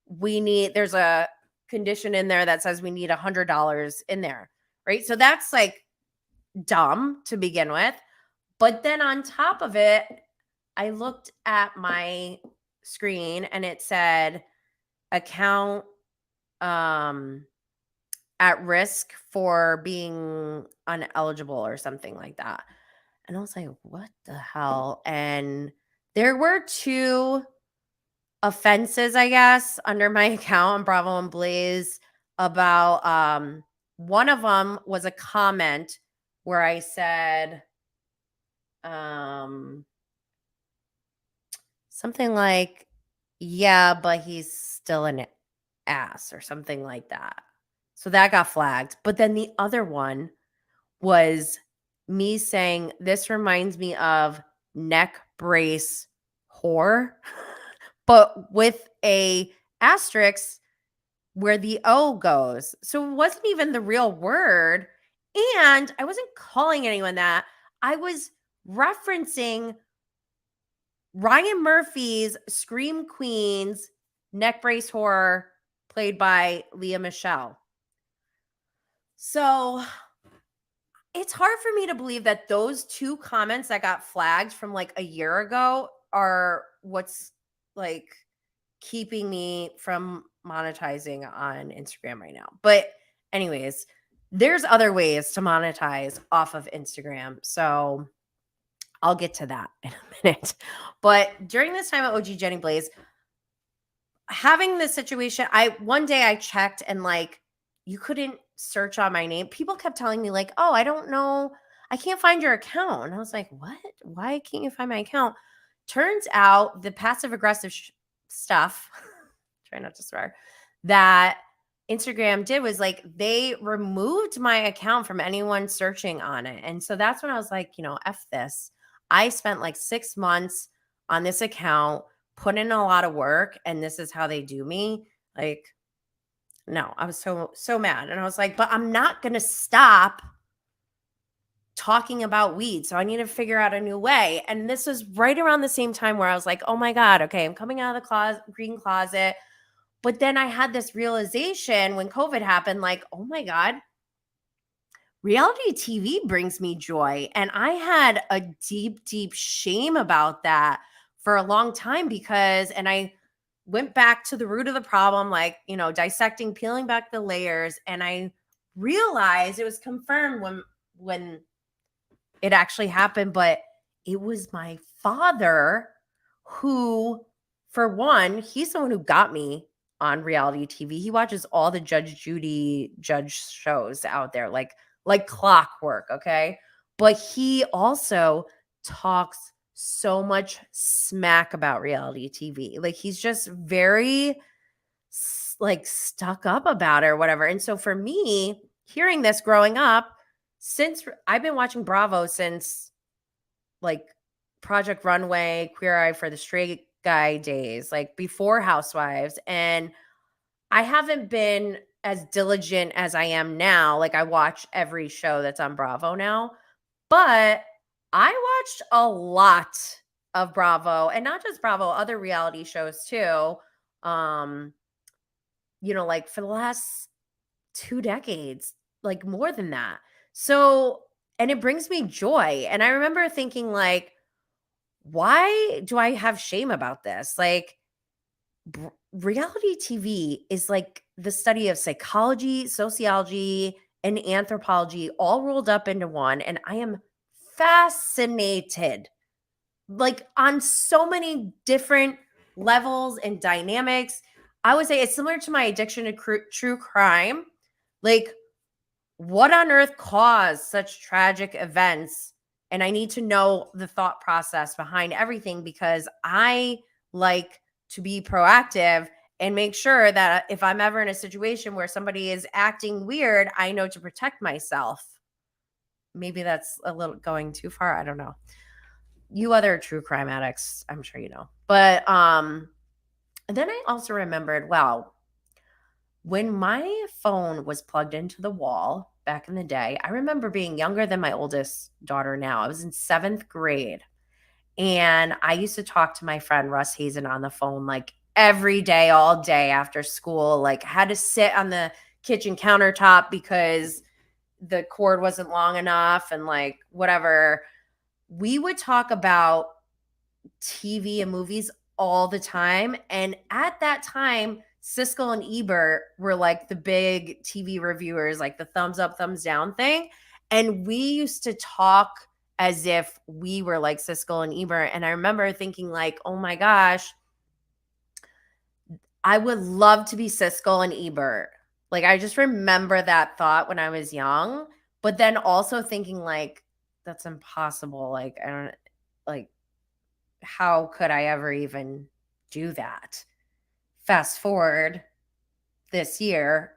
there's a condition in there that says we need $100 in there, right? So that's like dumb to begin with. But then on top of it, I looked at my screen and it said account at risk for being ineligible or something like that. And I was like, what the hell? And there were 2 offenses, I guess, under my account on Bravo and Blaze about one of them was a comment where I said something like, yeah, but he's still an ass or something like that. So that got flagged. But then the other one was me saying, this reminds me of neck brace whore, but with a asterisk where the O goes. So it wasn't even the real word. And I wasn't calling anyone that. I was referencing Ryan Murphy's Scream Queens neck brace whore played by Leah Michelle. So it's hard for me to believe that those 2 comments that got flagged from like a year ago are what's like keeping me from monetizing on Instagram right now. But anyways, there's other ways to monetize off of Instagram. So I'll get to that in a minute. But during this time at OG Jenny Blaze, having this situation, one day I checked and like you couldn't search on my name. People kept telling me like, oh, I don't know, I can't find your account. And I was like, what? Why can't you find my account? Turns out the passive aggressive stuff, try not to swear, that Instagram did was like they removed my account from anyone searching on it. And so that's when I was like, F this. I spent like 6 months on this account, put in a lot of work, and this is how they do me. Like, no, I was so mad. And I was like, but I'm not going to stop talking about weed. So I need to figure out a new way. And this was right around the same time where I was like, oh my God, okay, I'm coming out of the green closet. But then I had this realization when COVID happened, like, oh my God, reality TV brings me joy. And I had a deep, deep shame about that for a long time and I went back to the root of the problem, like, dissecting, peeling back the layers. And I realized it was confirmed when it actually happened, but it was my father who, for one, he's the one who got me on reality TV. He watches all the Judge Judy judge shows out there, like clockwork, okay? But he also talks so much smack about reality TV. Like he's just very like stuck up about it or whatever. And so for me, hearing this growing up, since I've been watching Bravo since like Project Runway, Queer Eye for the Straight Guy days, like before Housewives, and I haven't been as diligent as I am now. Like I watch every show that's on Bravo now, but I watched a lot of Bravo, and not just Bravo, other reality shows too. Um, like for the last 2 decades, like more than that. So, and it brings me joy. And I remember thinking like, why do I have shame about this? Like reality TV is like the study of psychology, sociology, and anthropology all rolled up into one. And I am fascinated, like on so many different levels and dynamics. I would say it's similar to my addiction to true crime. Like, what on earth caused such tragic events? And I need to know the thought process behind everything because I like to be proactive and make sure that if I'm ever in a situation where somebody is acting weird, I know to protect myself. Maybe that's a little going too far. I don't know. You other true crime addicts, I'm sure you know. But then I also remembered, wow, when my phone was plugged into the wall back in the day, I remember being younger than my oldest daughter now. I was in 7th grade. And I used to talk to my friend Russ Hazen on the phone like every day, all day after school. Like, had to sit on the kitchen countertop because the cord wasn't long enough and like whatever. We would talk about TV and movies all the time. And at that time, Siskel and Ebert were like the big TV reviewers, like the thumbs up, thumbs down thing. And we used to talk as if we were like Siskel and Ebert. And I remember thinking, like, oh my gosh, I would love to be Siskel and Ebert. Like, I just remember that thought when I was young, but then also thinking, like, that's impossible. Like, I don't, like, how could I ever even do that? Fast forward this year,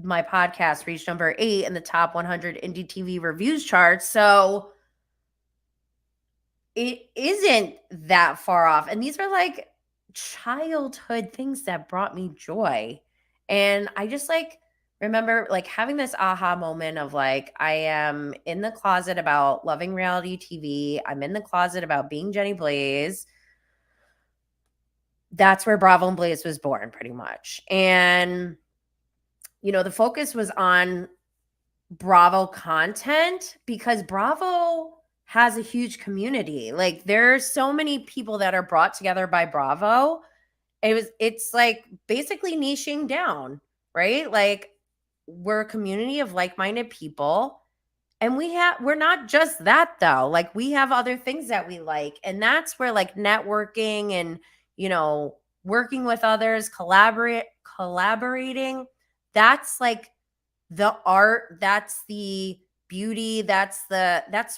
my podcast reached number 8 in the top 100 indie TV reviews chart. So it isn't that far off. And these are like childhood things that brought me joy. And I just like remember like having this aha moment of like, I am in the closet about loving reality TV. I'm in the closet about being Jenny Blaze. That's where Bravo and Blaze was born, pretty much. And, the focus was on Bravo content because Bravo has a huge community. Like, there's so many people that are brought together by Bravo. It's like basically niching down, right? Like, we're a community of like-minded people. And we're not just that though. Like, we have other things that we like. And that's where like networking and, working with others, collaborating, that's like the art, that's the beauty, that's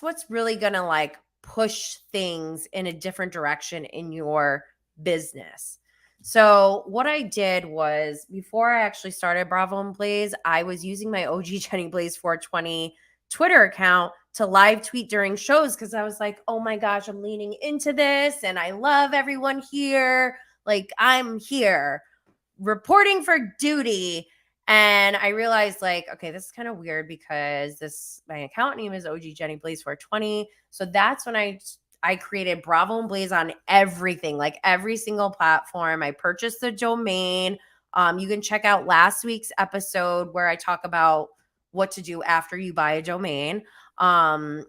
what's really going to like push things in a different direction in your business. So what I did was, before I actually started Bravo and Blaze, I was using my OG Jenny Blaze 420 Twitter account to live tweet during shows because I was like, oh my gosh, I'm leaning into this and I love everyone here. Like, I'm here reporting for duty. And I realized, like, okay, this is kind of weird because my account name is OG Jenny Blaze 420. So that's when I created Bravo and Blaze on everything, like every single platform. I purchased the domain. You can check out last week's episode where I talk about what to do after you buy a domain. And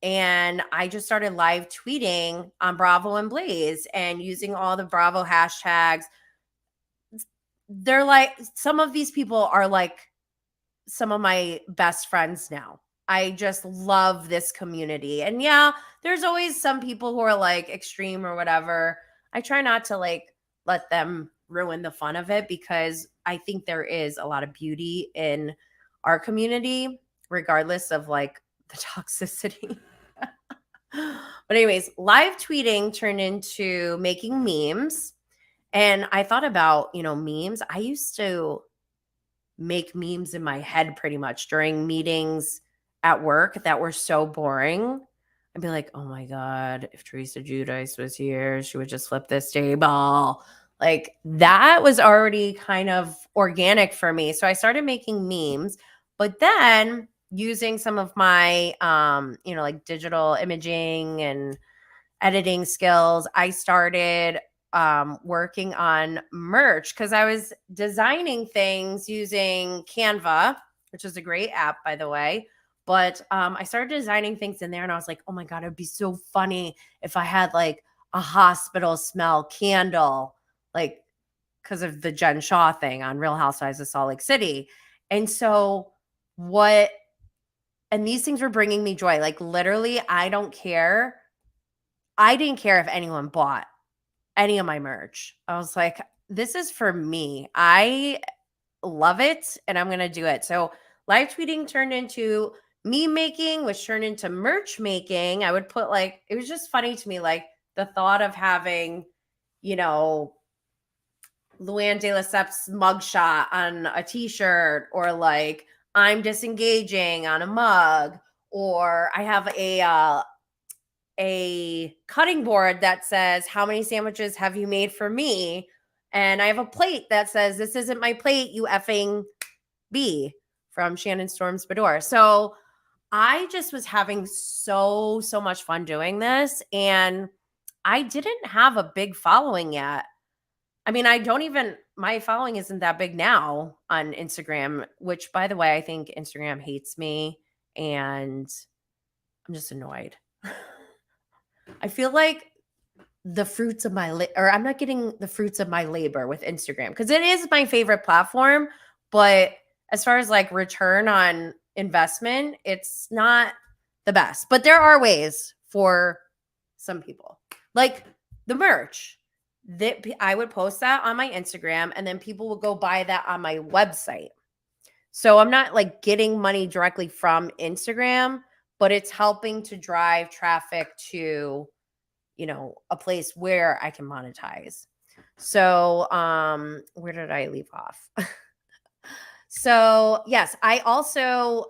I just started live tweeting on Bravo and Blaze and using all the Bravo hashtags. They're like, some of these people are like some of my best friends now. I just love this community. And yeah, there's always some people who are like extreme or whatever. I try not to like let them ruin the fun of it because I think there is a lot of beauty in our community, regardless of like the toxicity. But anyways, live tweeting turned into making memes. And I thought about, memes. I used to make memes in my head pretty much during meetings at work that were so boring. I'd be like, oh my God, if Teresa Giudice was here, she would just flip this table. Like that was already kind of organic for me. So I started making memes, but then using some of my, like digital imaging and editing skills, I started working on merch because I was designing things using Canva, which is a great app, by the way. But I started designing things in there and I was like, oh my God, it'd be so funny if I had like a hospital smell candle, like because of the Jen Shaw thing on Real Housewives of Salt Lake City. And so and these things were bringing me joy. Like literally, I didn't care if anyone bought any of my merch. I was like, this is for me. I love it and I'm going to do it. So live tweeting turned into meme making, which turned into merch making. I would put it was just funny to me, like the thought of having, Luann de Lesseps mugshot on a t-shirt, or like I'm disengaging on a mug, or I have a cutting board that says, how many sandwiches have you made for me? And I have a plate that says, this isn't my plate, you effing B, from Shannon Storm's Boudoir. So I just was having so much fun doing this. And I didn't have a big following yet. I mean, my following isn't that big now on Instagram, which by the way, I think Instagram hates me and I'm just annoyed. I feel like the fruits of I'm not getting the fruits of my labor with Instagram because it is my favorite platform. But as far as like return on investment, it's not the best. But there are ways for some people, like the merch that I would post that on my Instagram and then people will go buy that on my website. So I'm not like getting money directly from Instagram, but it's helping to drive traffic to a place where I can monetize. So, where did I leave off? So, yes, I also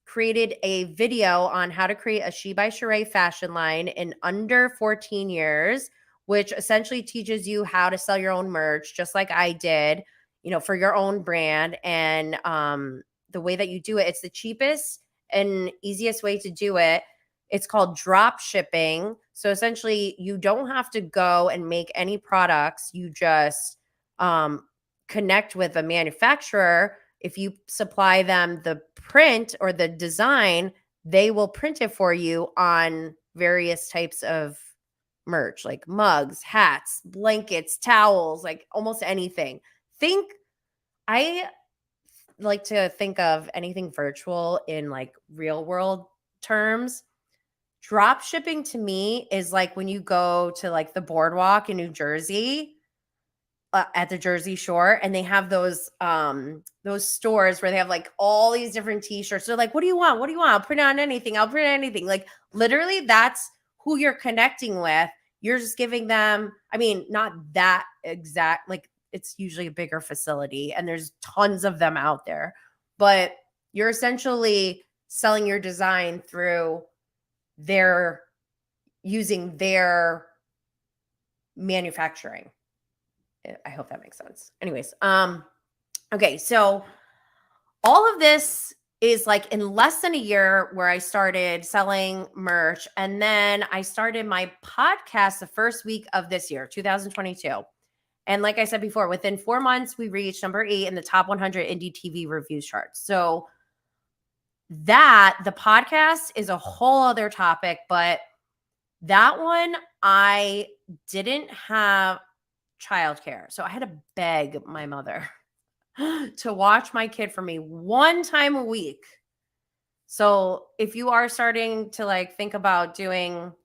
created a video on how to create a She by Sheree fashion line in under 14 years, which essentially teaches you how to sell your own merch, just like I did, for your own brand. And the way that you do it, it's the cheapest and easiest way to do it. It's called drop shipping. So essentially, you don't have to go and make any products. You just connect with a manufacturer. If you supply them the print or the design, they will print it for you on various types of merch, like mugs, hats, blankets, towels, like almost anything. I like to think of anything virtual in like real world terms. Drop shipping to me is like when you go to like the boardwalk in New Jersey, at the Jersey Shore, and they have those stores where they have like all these different t-shirts. They're like, what do you want? What do you want? I'll print on anything. I'll print anything. Like literally that's who you're connecting with. You're just giving them, I mean, not that exact, like it's usually a bigger facility and there's tons of them out there, but you're essentially selling your design through using their manufacturing. I hope that makes sense. Anyways, okay, so all of this is like in less than a year where I started selling merch. And then I started my podcast the first week of this year, 2022. And like I said before, within 4 months, we reached number 8 in the top 100 indie TV reviews charts. So the podcast is a whole other topic, but that one, I didn't have childcare. So I had to beg my mother to watch my kid for me one time a week. So if you are starting to like think about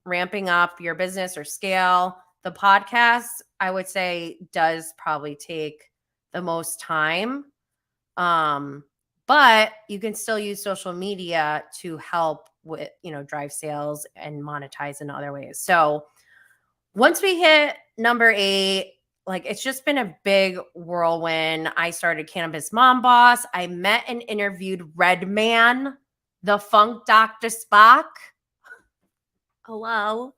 ramping up your business or scale, the podcast, I would say, does probably take the most time. But you can still use social media to help with, drive sales and monetize in other ways. So once we hit number 8, like it's just been a big whirlwind. I started Cannabis Mom Boss. I met and interviewed Redman, the Funk Dr. Spock. Hello.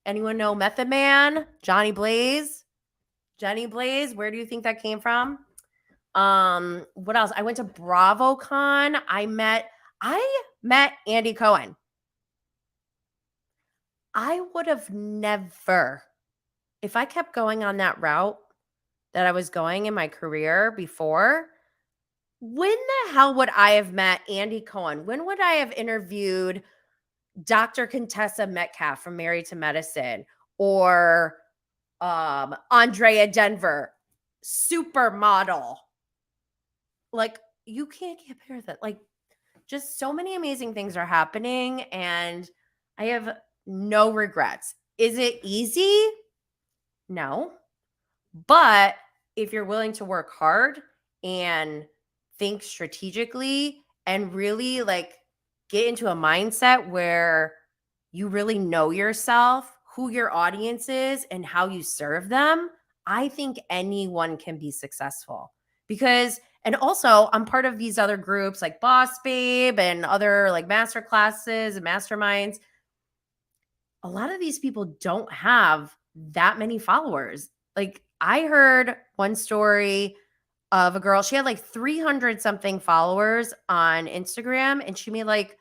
Anyone know Method Man? Johnny Blaze? Jenny Blaze, where do you think that came from? What else? I went to BravoCon. I met Andy Cohen. I would have never, if I kept going on that route that I was going in my career before, when the hell would I have met Andy Cohen? When would I have interviewed Dr. Contessa Metcalf from Married to Medicine, or Andrea Denver, supermodel? Like, you can't compare that. Like, just so many amazing things are happening, and I have no regrets. Is it easy? No. But if you're willing to work hard and think strategically and really like get into a mindset where you really know yourself, who your audience is, and how you serve them, I think anyone can be successful. And also I'm part of these other groups like Boss Babe and other like master classes and masterminds. A lot of these people don't have that many followers. Like, I heard one story of a girl, she had like 300 something followers on Instagram, and she made like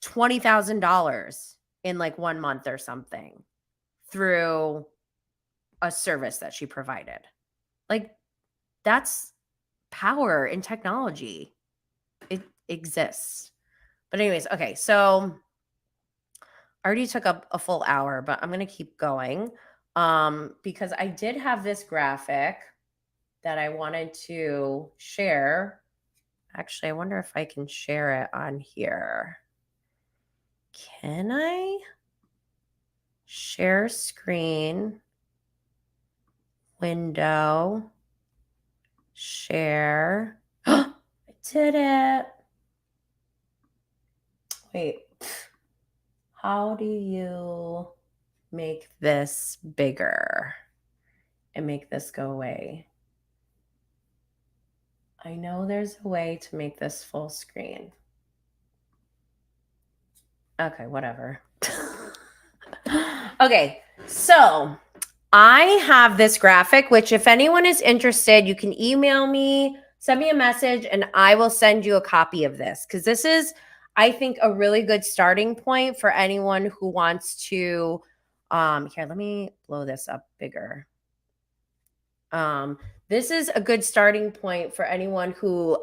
$20,000 in like 1 month or something through a service that she provided. Like, that's power in technology. It exists. But anyways, okay, so I already took up a full hour, but I'm going to keep going because I did have this graphic that I wanted to share. Actually, I wonder if I can share it on here. Can I share screen, window, share? I did it. Wait, how do you make this bigger and make this go away? I know there's a way to make this full screen. Okay, whatever. Okay, so I have this graphic, which if anyone is interested, you can email me, send me a message, and I will send you a copy of this, because this is, I think, a really good starting point for anyone who wants to, here, let me blow this up bigger. This is a good starting point for anyone who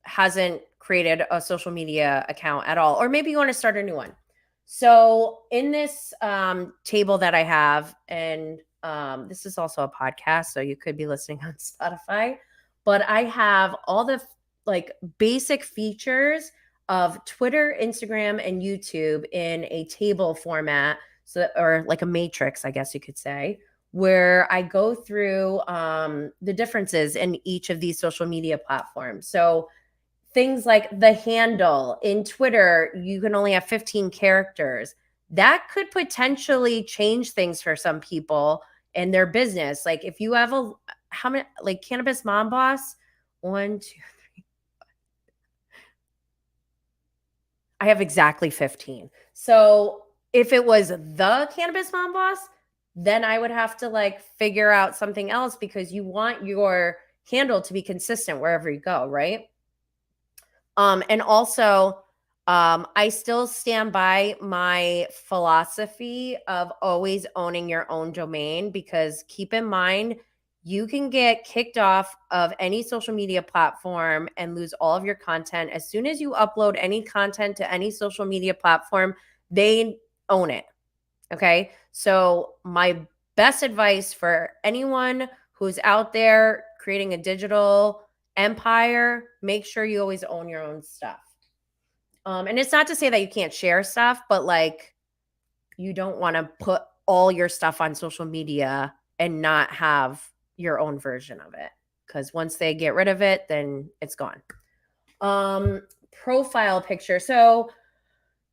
hasn't created a social media account at all, or maybe you want to start a new one. So in this table that I have, and this is also a podcast, so you could be listening on Spotify, but I have all the like basic features of Twitter, Instagram, and YouTube in a table format, so or like a matrix, I guess you could say, where I go through the differences in each of these social media platforms. So things like the handle in Twitter, you can only have 15 characters. That could potentially change things for some people in their business. Like if you have how many, like Cannabis Mom Boss, 1, 2, I have exactly 15. So if it was the Cannabis Mom Boss, then I would have to like figure out something else because you want your handle to be consistent wherever you go, right? And also, I still stand by my philosophy of always owning your own domain because keep in mind, you can get kicked off of any social media platform and lose all of your content. As soon as you upload any content to any social media platform, they own it. Okay. So, my best advice for anyone who's out there creating a digital empire, make sure you always own your own stuff. And it's not to say that you can't share stuff, but like you don't want to put all your stuff on social media and not have your own version of it. Because once they get rid of it, then it's gone. Profile picture. So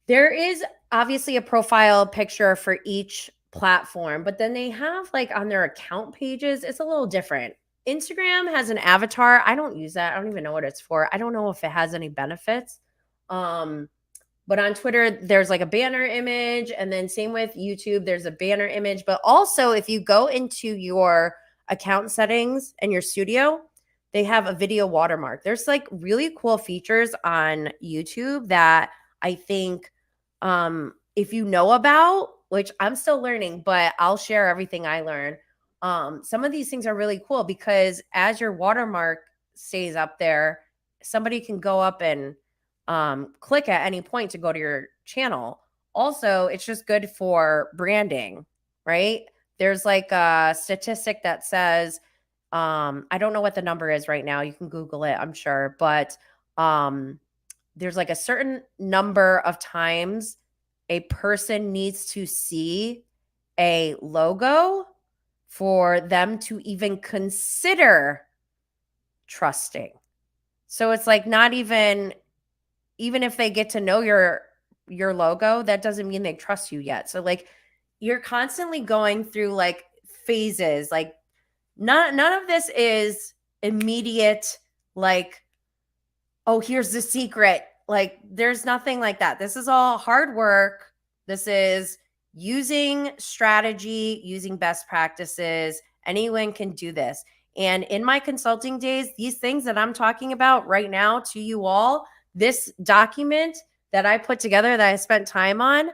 there is obviously a profile picture for each platform, but then they have like on their account pages, it's a little different. Instagram has an avatar. I don't use that. I don't even know what it's for. I don't know if it has any benefits. But on Twitter, there's like a banner image. And then same with YouTube, there's a banner image. But also, if you go into your account settings and your studio, they have a video watermark. There's like really cool features on YouTube that I think if you know about, which I'm still learning, but I'll share everything I learn. Some of these things are really cool because as your watermark stays up there, somebody can go up and click at any point to go to your channel. Also, it's just good for branding, right? There's like a statistic that says, I don't know what the number is right now. You can Google it, I'm sure, but there's like a certain number of times a person needs to see a logo for them to even consider trusting. So it's like not even if they get to know your logo, that doesn't mean they trust you yet. So like you're constantly going through like phases. Like none of this is immediate like, oh, here's the secret. Like there's nothing like that. This is all hard work. This is using strategy, using best practices. Anyone can do this. And in my consulting days, these things that I'm talking about right now to you all, this document that I put together that I spent time on,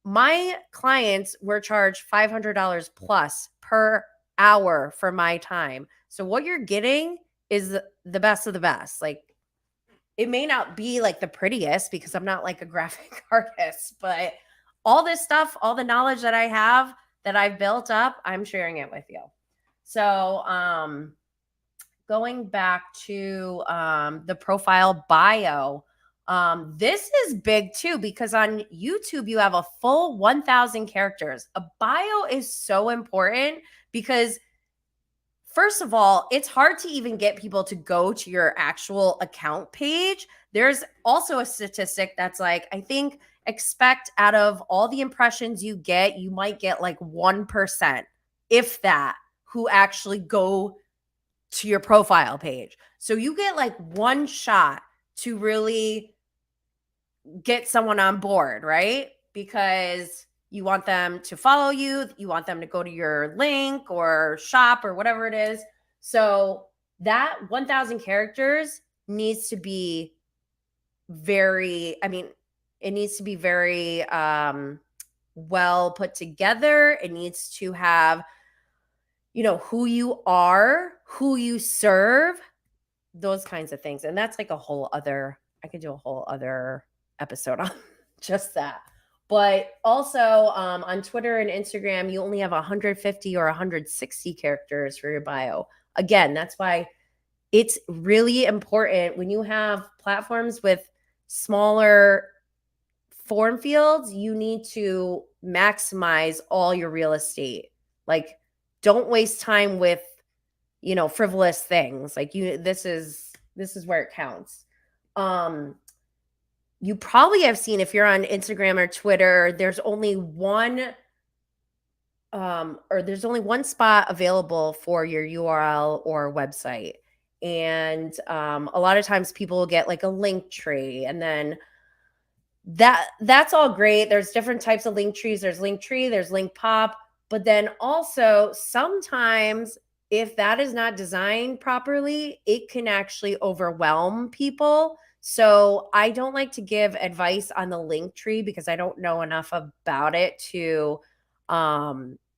my clients were charged $500 plus per hour for my time. So what you're getting is the best of the best. Like it may not be like the prettiest because I'm not like a graphic artist, but all this stuff, all the knowledge that I have that I've built up, I'm sharing it with you. So, going back to the profile bio, this is big too because on YouTube you have a full 1,000 characters. A bio is so important because first of all, it's hard to even get people to go to your actual account page. There's also a statistic that's like, I think expect out of all the impressions you get, you might get like 1%, if that, who actually go to your profile page. So you get like one shot to really get someone on board, right? Because you want them to follow you, you want them to go to your link or shop or whatever it is. So that 1,000 characters needs to be very, it needs to be very well put together. It needs to have, who you are, who you serve, those kinds of things. And that's like I could do a whole other episode on just that. But also on Twitter and Instagram, you only have 150 or 160 characters for your bio. Again, that's why it's really important when you have platforms with smaller form fields, you need to maximize all your real estate. Like, don't waste time with, frivolous things. Like this is where it counts. You probably have seen if you're on Instagram or Twitter, there's only one spot available for your URL or website. And a lot of times people will get like a link tree and then that's all great. There's different types of link trees. There's Linktree, there's Link Pop, but then also sometimes if that is not designed properly, it can actually overwhelm people. So I don't like to give advice on the link tree because I don't know enough about it to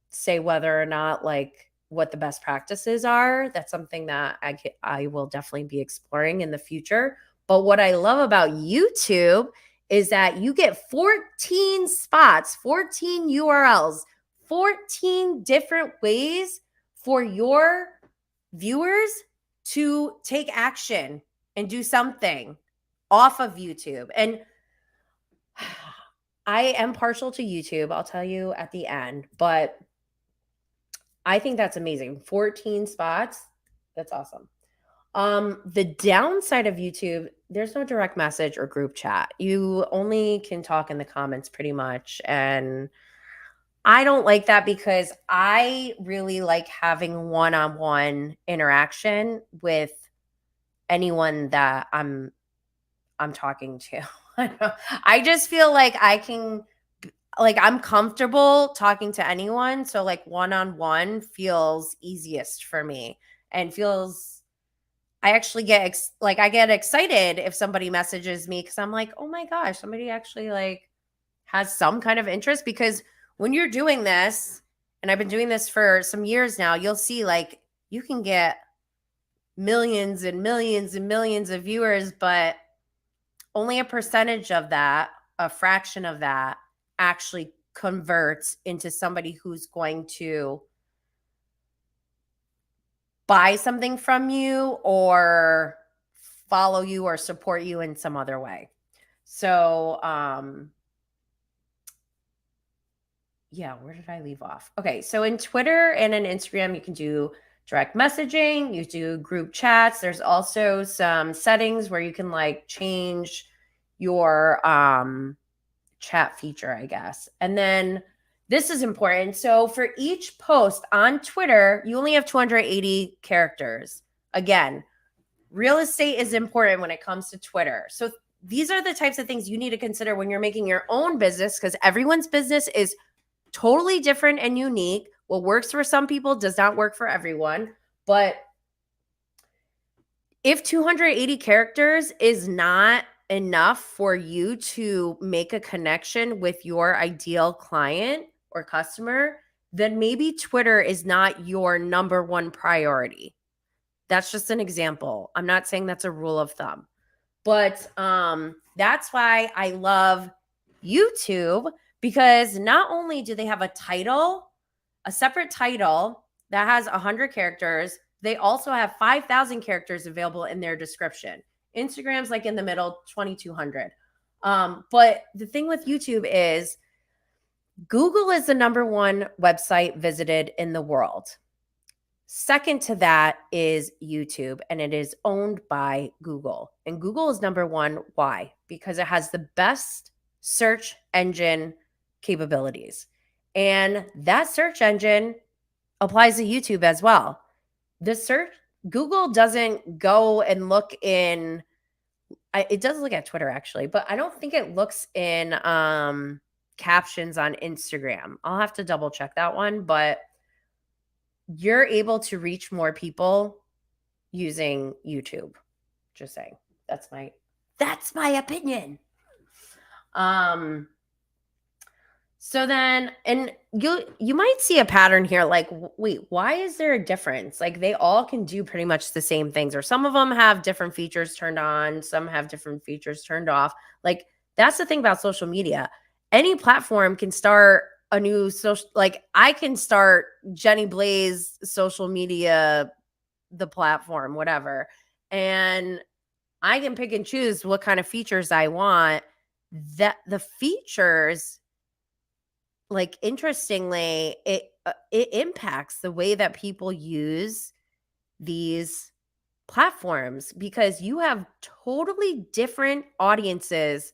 say whether or not like what the best practices are. That's something that I will definitely be exploring in the future. But what I love about YouTube is that you get 14 spots, 14 URLs, 14 different ways for your viewers to take action and do something off of YouTube. And I am partial to YouTube, I'll tell you at the end, but I think that's amazing. 14 spots, that's awesome. The downside of YouTube, there's no direct message or group chat. You only can talk in the comments pretty much. And I don't like that because I really like having one-on-one interaction with anyone that I'm talking to. I just feel like I'm comfortable talking to anyone. So like one-on-one feels easiest for me and feels I actually get I get excited if somebody messages me because I'm like, oh my gosh, somebody actually like has some kind of interest. Because when you're doing this, and I've been doing this for some years now, you'll see like you can get millions and millions and millions of viewers, but only a percentage of that, a fraction of that, actually converts into somebody who's going to buy something from you or follow you or support you in some other way. So, yeah, where did I leave off? Okay, so in Twitter and in Instagram, you can do direct messaging, you do group chats. There's also some settings where you can like change your chat feature, I guess. And then this is important. So for each post on Twitter, you only have 280 characters. Again, real estate is important when it comes to Twitter. So these are the types of things you need to consider when you're making your own business because everyone's business is totally different and unique. What works for some people does not work for everyone. But if 280 characters is not enough for you to make a connection with your ideal client or customer, then maybe Twitter is not your number one priority. That's just an example. I'm not saying that's a rule of thumb. But that's why I love YouTube because not only do they have a title, a separate title that has 100 characters, they also have 5,000 characters available in their description. Instagram's like in the middle, 2,200. But the thing with YouTube is Google is the number one website visited in the world. Second to that is YouTube, and it is owned by Google. And Google is number one. Why? Because it has the best search engine capabilities. And that search engine applies to YouTube as well. Google doesn't go and look in, it does look at Twitter actually, but I don't think it looks in captions on Instagram. I'll have to double check that one, but you're able to reach more people using YouTube. Just saying. That's my opinion. So then, and you might see a pattern here like, wait, why is there a difference? Like they all can do pretty much the same things, or some of them have different features turned on, some have different features turned off. Like that's the thing about social media. Any platform can start a new social, like I can start Jenny Blaze social media, the platform, whatever. And I can pick and choose what kind of features I want. That the features, like interestingly, it impacts the way that people use these platforms because you have totally different audiences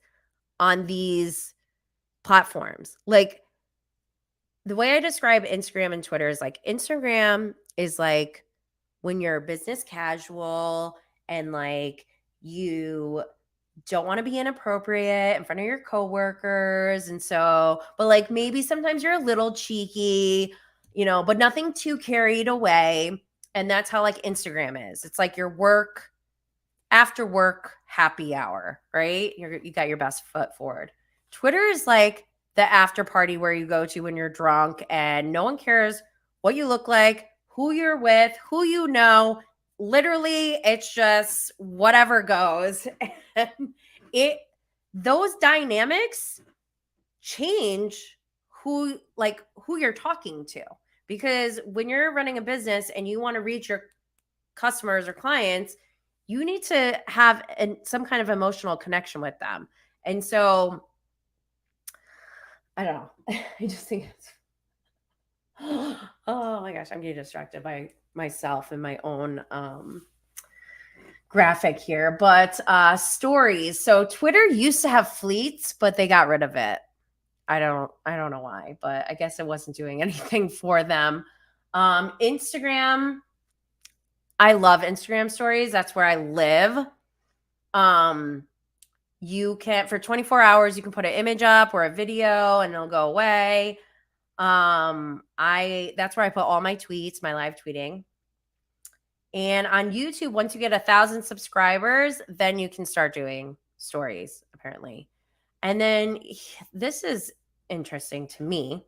on these platforms. Like the way I describe Instagram and Twitter is like Instagram is like when you're business casual and like you don't want to be inappropriate in front of your coworkers. And so, but like maybe sometimes you're a little cheeky, but nothing too carried away. And that's how like Instagram is. It's like your work after work happy hour, right? You got your best foot forward. Twitter is like the after party where you go to when you're drunk and no one cares what you look like, who you're with, who you know. Literally, it's just whatever goes. And those dynamics change who you're talking to. Because when you're running a business and you want to reach your customers or clients, you need to have some kind of emotional connection with them. And so, I don't know. I just think it's, oh my gosh, I'm getting distracted by myself and my own graphic here. But stories. So Twitter used to have fleets, but they got rid of it. I don't know why, but I guess it wasn't doing anything for them. Instagram, I love Instagram stories. That's where I live. You can, for 24 hours, you can put an image up or a video and it'll go away. That's where I put all my tweets, my live tweeting. And on YouTube, once you get 1,000 subscribers, then you can start doing stories, apparently. And then this is interesting to me.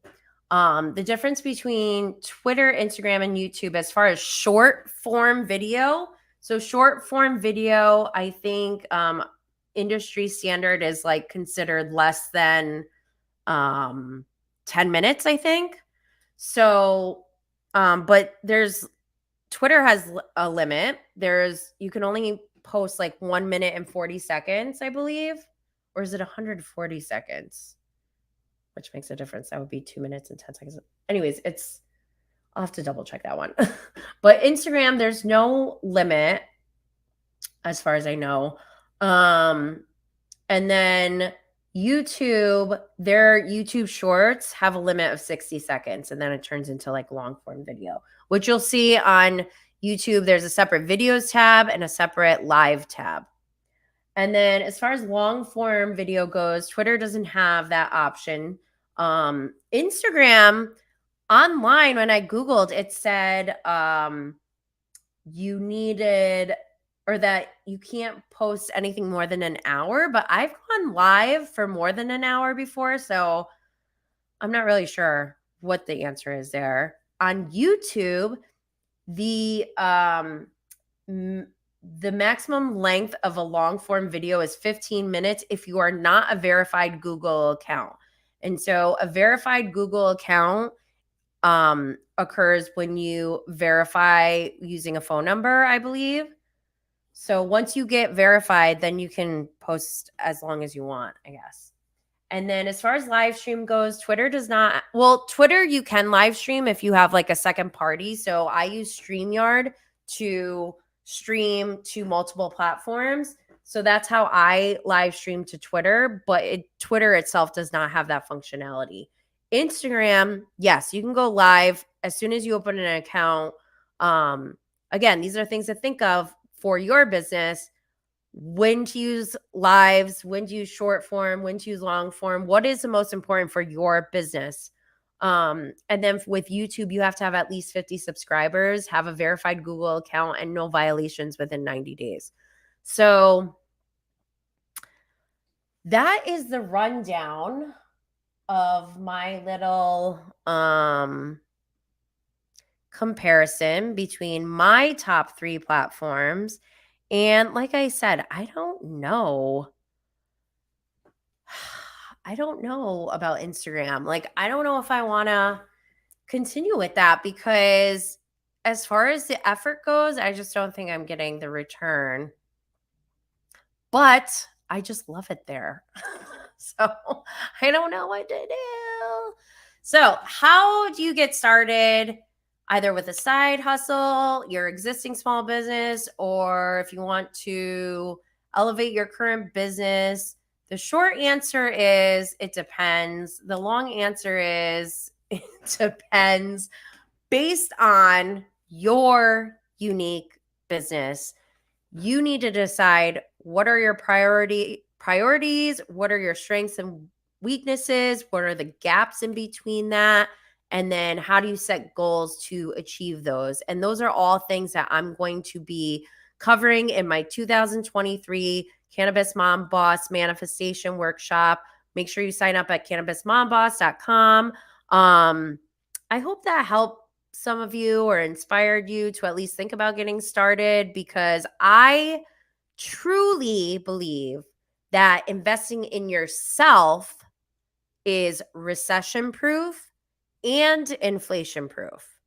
The difference between Twitter, Instagram, and YouTube as far as short form video. So short form video, I think industry standard is like considered less than 10 minutes, I think. So, but Twitter has a limit. You can only post like 1 minute and 40 seconds, I believe. Or is it 140 seconds? Which makes a difference. That would be 2 minutes and 10 seconds. Anyways, I'll have to double check that one. But Instagram, there's no limit as far as I know. And then YouTube, their YouTube shorts have a limit of 60 seconds and then it turns into like long form video, which you'll see on YouTube. There's a separate videos tab and a separate live tab. And then as far as long form video goes, Twitter doesn't have that option. Instagram online, when I Googled, it said you needed, or that you can't post anything more than an hour, but I've gone live for more than an hour before, so I'm not really sure what the answer is there. On YouTube, the maximum length of a long form video is 15 minutes if you are not a verified Google account. And so a verified Google account occurs when you verify using a phone number, I believe. So once you get verified, then you can post as long as you want, I guess. And then as far as live stream goes, Twitter does not. Well, Twitter, you can live stream if you have like a second party. So I use StreamYard to stream to multiple platforms. So that's how I live stream to Twitter, but Twitter itself does not have that functionality. Instagram, yes, you can go live as soon as you open an account. Again, these are things to think of for your business. When to use lives, when to use short form, when to use long form. What is the most important for your business? And then with YouTube, you have to have at least 50 subscribers, have a verified Google account, and no violations within 90 days. So that is the rundown of my little comparison between my top 3 platforms. And like I said, I don't know. I don't know about Instagram. Like, I don't know if I want to continue with that because as far as the effort goes, I just don't think I'm getting the return. But I just love it there. So I don't know what to do. So how do you get started? Either with a side hustle, your existing small business, or if you want to elevate your current business. The short answer is it depends. The long answer is it depends based on your unique business. You need to decide what are your priorities? What are your strengths and weaknesses? What are the gaps in between that? And then how do you set goals to achieve those? And those are all things that I'm going to be covering in my 2023 Cannabis Mom Boss Manifestation Workshop. Make sure you sign up at cannabismomboss.com. I hope that helped some of you or inspired you to at least think about getting started, because I truly believe that investing in yourself is recession proof and inflation proof.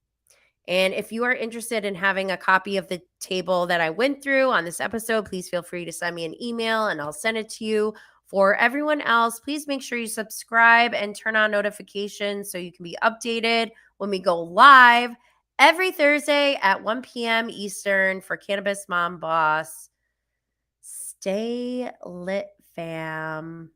And if you are interested in having a copy of the table that I went through on this episode, please feel free to send me an email and I'll send it to you. For everyone else, please make sure you subscribe and turn on notifications so you can be updated when we go live every Thursday at 1 p.m. Eastern for Cannabis Mom Boss. Stay lit, fam.